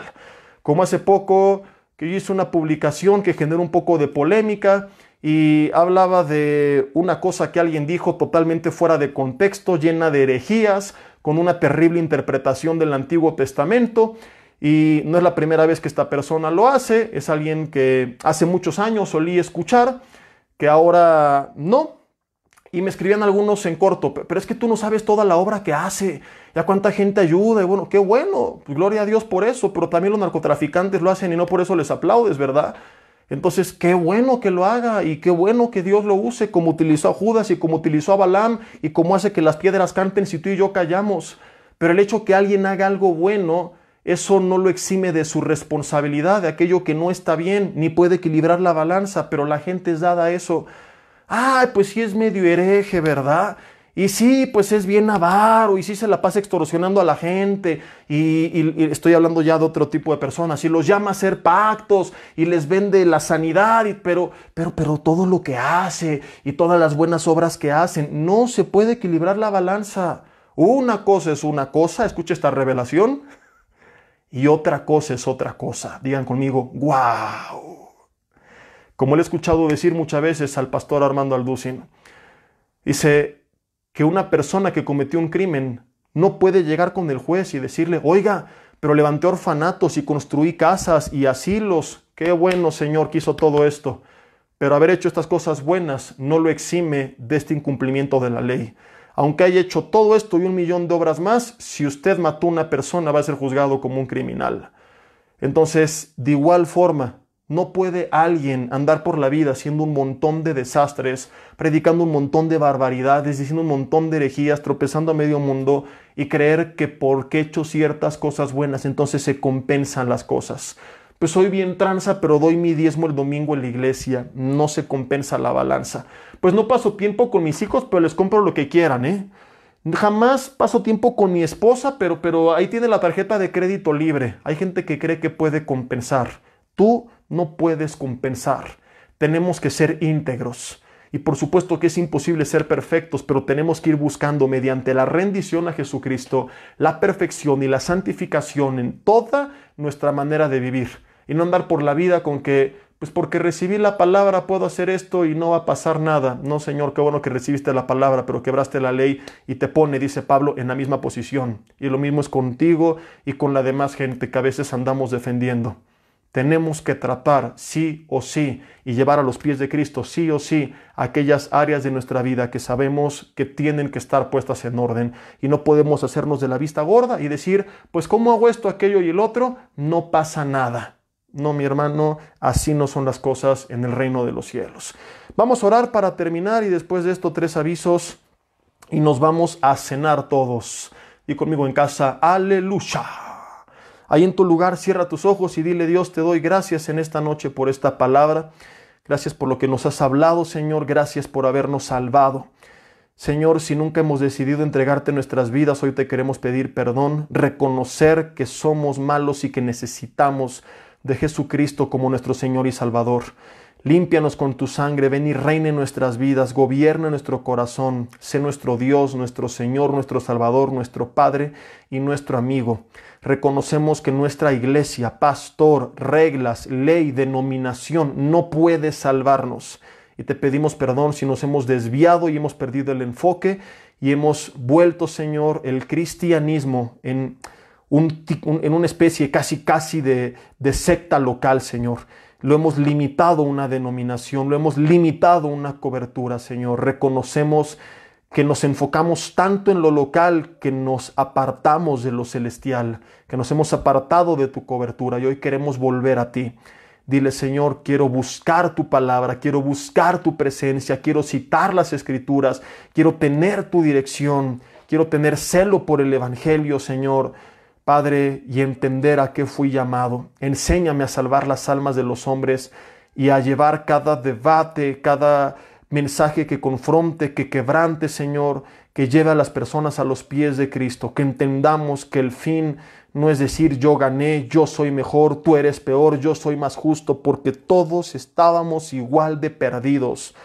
Como hace poco que yo hice una publicación que generó un poco de polémica y hablaba de una cosa que alguien dijo totalmente fuera de contexto, llena de herejías, con una terrible interpretación del Antiguo Testamento. Y no es la primera vez que esta persona lo hace, es alguien que hace muchos años solía escuchar, que ahora no. Y me escribían algunos en corto, pero es que tú no sabes toda la obra que hace, ya cuánta gente ayuda, y bueno, qué bueno, pues gloria a Dios por eso, pero también los narcotraficantes lo hacen y no por eso les aplaudes, ¿verdad? Entonces, qué bueno que lo haga y qué bueno que Dios lo use como utilizó a Judas y como utilizó a Balaam y como hace que las piedras canten si tú y yo callamos. Pero el hecho que alguien haga algo bueno, eso no lo exime de su responsabilidad, de aquello que no está bien, ni puede equilibrar la balanza, pero la gente es dada a eso. Ay, pues sí es medio hereje, ¿verdad? Y sí, pues es bien avaro, y sí se la pasa extorsionando a la gente, y estoy hablando ya de otro tipo de personas, y los llama a hacer pactos, y les vende la sanidad, pero todo lo que hace, y todas las buenas obras que hacen, no se puede equilibrar la balanza. Una cosa es una cosa, escucha esta revelación, y otra cosa es otra cosa. Digan conmigo, ¡guau! Como le he escuchado decir muchas veces al pastor Armando Alducin, dice que una persona que cometió un crimen no puede llegar con el juez y decirle, oiga, pero levanté orfanatos y construí casas y asilos. Qué bueno, Señor, que hizo todo esto. Pero haber hecho estas cosas buenas no lo exime de este incumplimiento de la ley. Aunque haya hecho todo esto y 1.000.000 de obras más, si usted mató a una persona va a ser juzgado como un criminal. Entonces, de igual forma, no puede alguien andar por la vida haciendo un montón de desastres, predicando un montón de barbaridades, diciendo un montón de herejías, tropezando a medio mundo y creer que porque he hecho ciertas cosas buenas, entonces se compensan las cosas. Pues soy bien tranza, pero doy mi diezmo el domingo en la iglesia. No se compensa la balanza. Pues no paso tiempo con mis hijos, pero les compro lo que quieran, ¿eh? Jamás paso tiempo con mi esposa, pero ahí tiene la tarjeta de crédito libre. Hay gente que cree que puede compensar. Tú no puedes compensar. Tenemos que ser íntegros. Y por supuesto que es imposible ser perfectos, pero tenemos que ir buscando mediante la rendición a Jesucristo la perfección y la santificación en toda nuestra manera de vivir. Y no andar por la vida con que, pues porque recibí la palabra puedo hacer esto y no va a pasar nada. No, Señor, qué bueno que recibiste la palabra, pero quebraste la ley y te pone, dice Pablo, en la misma posición. Y lo mismo es contigo y con la demás gente que a veces andamos defendiendo. Tenemos que tratar sí o sí y llevar a los pies de Cristo sí o sí aquellas áreas de nuestra vida que sabemos que tienen que estar puestas en orden y no podemos hacernos de la vista gorda y decir, pues ¿cómo hago esto, aquello y el otro? No pasa nada. No, mi hermano, así no son las cosas en el reino de los cielos. Vamos a orar para terminar y después de esto 3 avisos y nos vamos a cenar todos. Y conmigo en casa, aleluya. Ahí en tu lugar, cierra tus ojos y dile, Dios, te doy gracias en esta noche por esta palabra. Gracias por lo que nos has hablado, Señor. Gracias por habernos salvado. Señor, si nunca hemos decidido entregarte nuestras vidas, hoy te queremos pedir perdón, reconocer que somos malos y que necesitamos de Jesucristo como nuestro Señor y Salvador. Límpianos con tu sangre, ven y reina en nuestras vidas, gobierna nuestro corazón, sé nuestro Dios, nuestro Señor, nuestro Salvador, nuestro Padre y nuestro amigo. Reconocemos que nuestra iglesia, pastor, reglas, ley, denominación no puede salvarnos. Y te pedimos perdón si nos hemos desviado y hemos perdido el enfoque y hemos vuelto, Señor, el cristianismo en una especie casi de secta local, Señor. Lo hemos limitado a una denominación, lo hemos limitado a una cobertura, Señor. Reconocemos que nos enfocamos tanto en lo local que nos apartamos de lo celestial, que nos hemos apartado de tu cobertura y hoy queremos volver a ti. Dile, Señor, quiero buscar tu palabra, quiero buscar tu presencia, quiero citar las Escrituras, quiero tener tu dirección, quiero tener celo por el Evangelio, Señor. Padre, y entender a qué fui llamado. Enséñame a salvar las almas de los hombres y a llevar cada debate, cada mensaje que confronte, que quebrante, Señor, que lleve a las personas a los pies de Cristo, que entendamos que el fin no es decir yo gané, yo soy mejor, tú eres peor, yo soy más justo, porque todos estábamos igual de perdidos.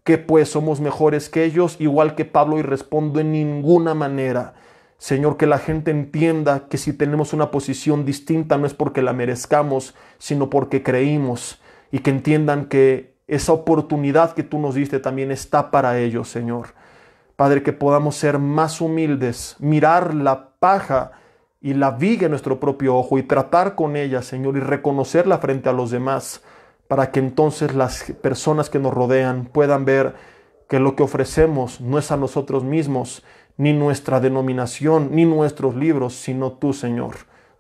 ¿Qué pues somos mejores que ellos? Igual que Pablo, y respondo en ninguna manera. Señor, que la gente entienda que si tenemos una posición distinta no es porque la merezcamos, sino porque creímos, y que entiendan que esa oportunidad que tú nos diste también está para ellos, Señor. Padre, que podamos ser más humildes, mirar la paja y la viga en nuestro propio ojo y tratar con ella, Señor, y reconocerla frente a los demás, para que entonces las personas que nos rodean puedan ver que lo que ofrecemos no es a nosotros mismos, ni nuestra denominación, ni nuestros libros, sino tú, Señor,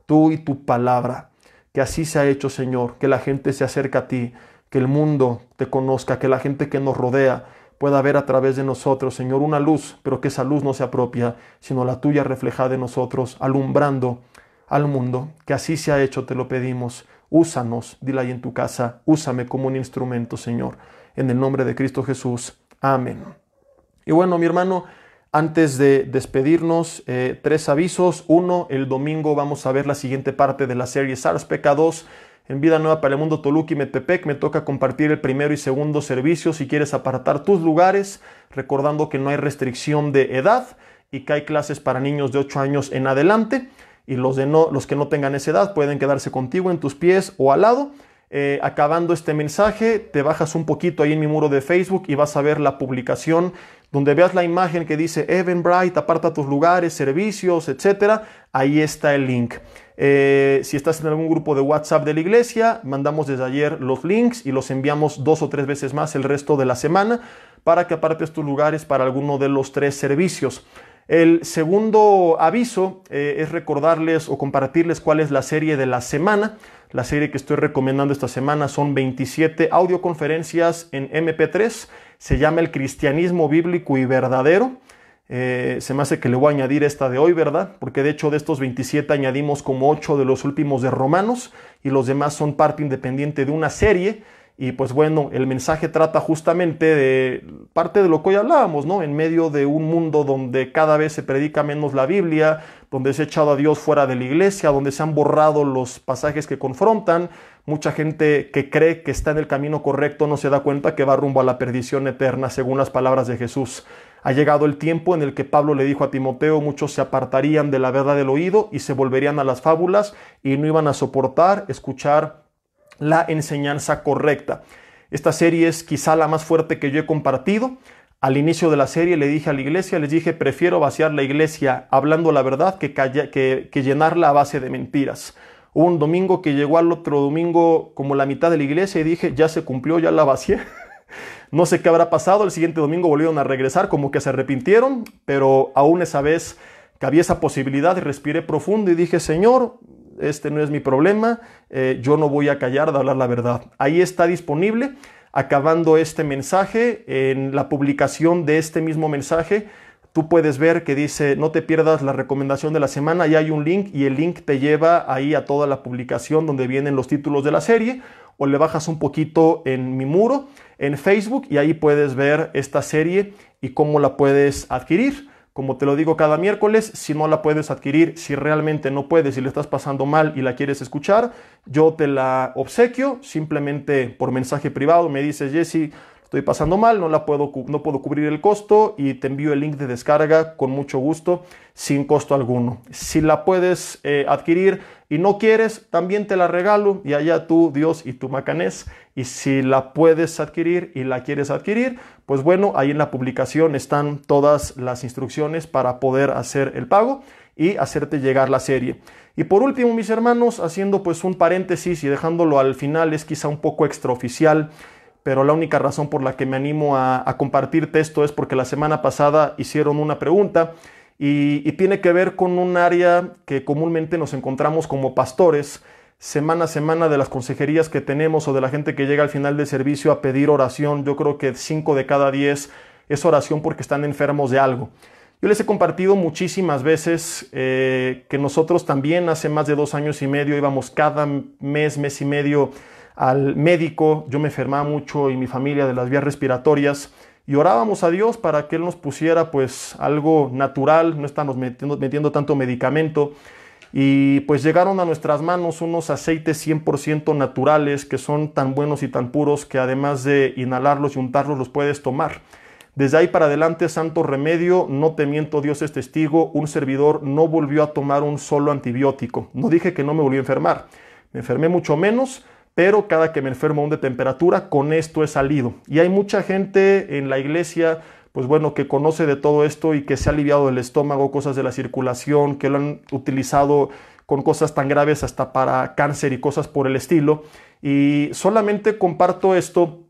tú y tu palabra. Que así se ha hecho, Señor, que la gente se acerque a ti, que el mundo te conozca, que la gente que nos rodea pueda ver a través de nosotros, Señor, una luz, pero que esa luz no sea propia, sino la tuya reflejada en nosotros, alumbrando al mundo. Que así se ha hecho, te lo pedimos. Úsanos, dile ahí en tu casa, úsame como un instrumento, Señor, en el nombre de Cristo Jesús. Amén. Y bueno, mi hermano, antes de despedirnos, 3 avisos. 1, el domingo vamos a ver la siguiente parte de la serie SARS-PK2 en Vida Nueva para el Mundo Toluca y Metepec. Me toca compartir el primero y segundo servicio. Si quieres apartar tus lugares, recordando que no hay restricción de edad y que hay clases para niños de 8 años en adelante. Y los que no tengan esa edad pueden quedarse contigo en tus pies o al lado. Acabando este mensaje, te bajas un poquito ahí en mi muro de Facebook y vas a ver la publicación donde veas la imagen que dice Eventbrite, aparta tus lugares, servicios, etc. Ahí está el link. Si estás en algún grupo de WhatsApp de la iglesia, mandamos desde ayer los links y los enviamos 2 o 3 veces más el resto de la semana para que apartes tus lugares para alguno de los 3 servicios. El segundo aviso es recordarles o compartirles cuál es la serie de la semana. La serie que estoy recomendando esta semana son 27 audioconferencias en MP3. Se llama El Cristianismo Bíblico y Verdadero. Se me hace que le voy a añadir esta de hoy, ¿verdad? Porque de hecho de estos 27 añadimos como 8 de los últimos de Romanos y los demás son parte independiente de una serie. Y pues bueno, el mensaje trata justamente de parte de lo que hoy hablábamos, ¿no? En medio de un mundo donde cada vez se predica menos la Biblia, donde se ha echado a Dios fuera de la iglesia, donde se han borrado los pasajes que confrontan, mucha gente que cree que está en el camino correcto no se da cuenta que va rumbo a la perdición eterna, según las palabras de Jesús. Ha llegado el tiempo en el que Pablo le dijo a Timoteo, muchos se apartarían de la verdad del oído y se volverían a las fábulas y no iban a soportar escuchar la enseñanza correcta. Esta serie es quizá la más fuerte que yo he compartido. Al inicio de la serie le dije a la iglesia, les dije, prefiero vaciar la iglesia hablando la verdad que llenarla a base de mentiras. Hubo un domingo que llegó al otro domingo como la mitad de la iglesia y dije, ya se cumplió, ya la vacié. No sé qué habrá pasado, el siguiente domingo volvieron a regresar, como que se arrepintieron, pero aún esa vez cabía esa posibilidad y respiré profundo y dije, Señor, este no es mi problema, yo no voy a callar de hablar la verdad. Ahí está disponible, acabando este mensaje, en la publicación de este mismo mensaje, tú puedes ver que dice, no te pierdas la recomendación de la semana, y hay un link, y el link te lleva ahí a toda la publicación donde vienen los títulos de la serie, o le bajas un poquito en mi muro, en Facebook, y ahí puedes ver esta serie y cómo la puedes adquirir. Como te lo digo cada miércoles, si no la puedes adquirir, si realmente no puedes, si le estás pasando mal y la quieres escuchar, yo te la obsequio, simplemente por mensaje privado me dices, Jesse, estoy pasando mal, no puedo cubrir el costo y te envío el link de descarga con mucho gusto, sin costo alguno. Si la puedes adquirir y no quieres, también te la regalo y allá tú, Dios y tu macanés. Y si la puedes adquirir y la quieres adquirir, pues bueno, ahí en la publicación están todas las instrucciones para poder hacer el pago y hacerte llegar la serie. Y por último, mis hermanos, haciendo pues un paréntesis y dejándolo al final, es quizá un poco extraoficial, pero la única razón por la que me animo a compartirte esto es porque la semana pasada hicieron una pregunta y tiene que ver con un área que comúnmente nos encontramos como pastores, semana a semana, de las consejerías que tenemos o de la gente que llega al final del servicio a pedir oración. Yo creo que 5 de cada 10 es oración porque están enfermos de algo. Yo les he compartido muchísimas veces que nosotros también hace más de 2 años y medio íbamos cada mes y medio al médico. Yo me enfermaba mucho y mi familia de las vías respiratorias y orábamos a Dios para que Él nos pusiera pues algo natural, no estarnos metiendo tanto medicamento. Y pues llegaron a nuestras manos unos aceites 100% naturales que son tan buenos y tan puros que además de inhalarlos y untarlos los puedes tomar. Desde ahí para adelante, santo remedio, no te miento, Dios es testigo, un servidor no volvió a tomar un solo antibiótico. No dije que no me volví a enfermar, me enfermé mucho menos, pero cada que me enfermo aún de temperatura, con esto he salido. Y hay mucha gente en la iglesia, pues bueno, que conoce de todo esto y que se ha aliviado el estómago, cosas de la circulación, que lo han utilizado con cosas tan graves hasta para cáncer y cosas por el estilo. Y solamente comparto esto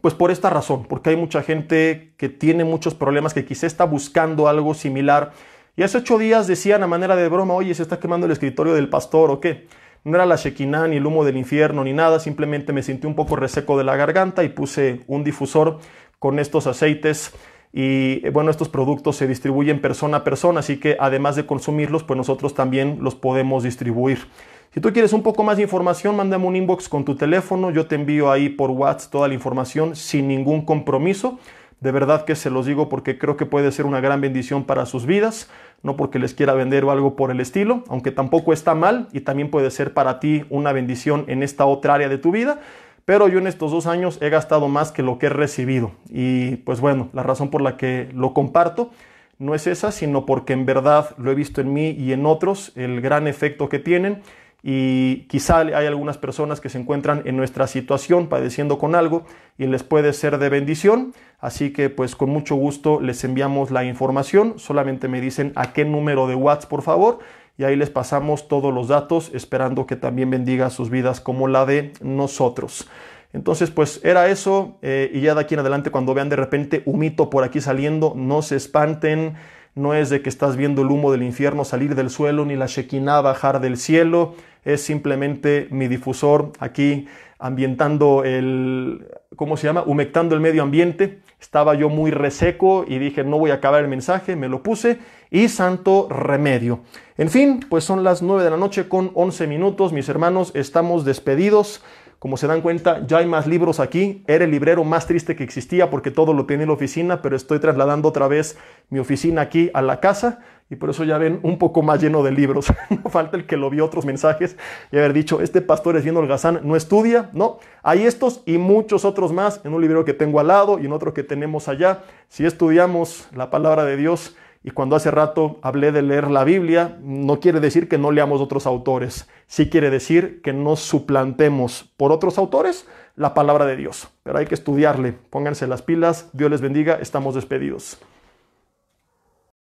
pues por esta razón, porque hay mucha gente que tiene muchos problemas, que quizá está buscando algo similar. Y hace 8 días decían a manera de broma, oye, ¿se está quemando el escritorio del pastor o qué? No era la Shekinah, ni el humo del infierno, ni nada, simplemente me sentí un poco reseco de la garganta y puse un difusor con estos aceites. Y bueno, estos productos se distribuyen persona a persona, así que además de consumirlos, pues nosotros también los podemos distribuir. Si tú quieres un poco más de información, mándame un inbox con tu teléfono, yo te envío ahí por WhatsApp toda la información sin ningún compromiso. De verdad que se los digo porque creo que puede ser una gran bendición para sus vidas, no porque les quiera vender o algo por el estilo, aunque tampoco está mal y también puede ser para ti una bendición en esta otra área de tu vida. Pero yo en estos 2 años he gastado más que lo que he recibido. Y pues bueno, la razón por la que lo comparto no es esa, sino porque en verdad lo he visto en mí y en otros, el gran efecto que tienen. Y quizá hay algunas personas que se encuentran en nuestra situación padeciendo con algo y les puede ser de bendición. Así que pues con mucho gusto les enviamos la información. Solamente me dicen a qué número de WhatsApp, por favor. Y ahí les pasamos todos los datos, esperando que también bendiga sus vidas como la de nosotros. Entonces, pues era eso. Y ya de aquí en adelante, cuando vean de repente humito por aquí saliendo, no se espanten. No es de que estás viendo el humo del infierno salir del suelo, ni la Shekinah bajar del cielo. Es simplemente mi difusor aquí ambientando ¿cómo se llama? Humectando el medio ambiente. Estaba yo muy reseco y dije, no voy a acabar el mensaje, me lo puse y santo remedio. En fin, pues son las 9 de la noche con 11 minutos, mis hermanos, estamos despedidos. Como se dan cuenta, ya hay más libros aquí. Era el librero más triste que existía porque todo lo tenía en la oficina, pero estoy trasladando otra vez mi oficina aquí a la casa y por eso ya ven un poco más lleno de libros. No falta el que lo vio otros mensajes y haber dicho, este pastor es bien holgazán, no estudia. No, hay estos y muchos otros más en un libro que tengo al lado y en otro que tenemos allá. Si estudiamos la palabra de Dios, y cuando hace rato hablé de leer la Biblia, no quiere decir que no leamos otros autores. Sí quiere decir que no suplantemos por otros autores la palabra de Dios. Pero hay que estudiarle. Pónganse las pilas. Dios les bendiga. Estamos despedidos.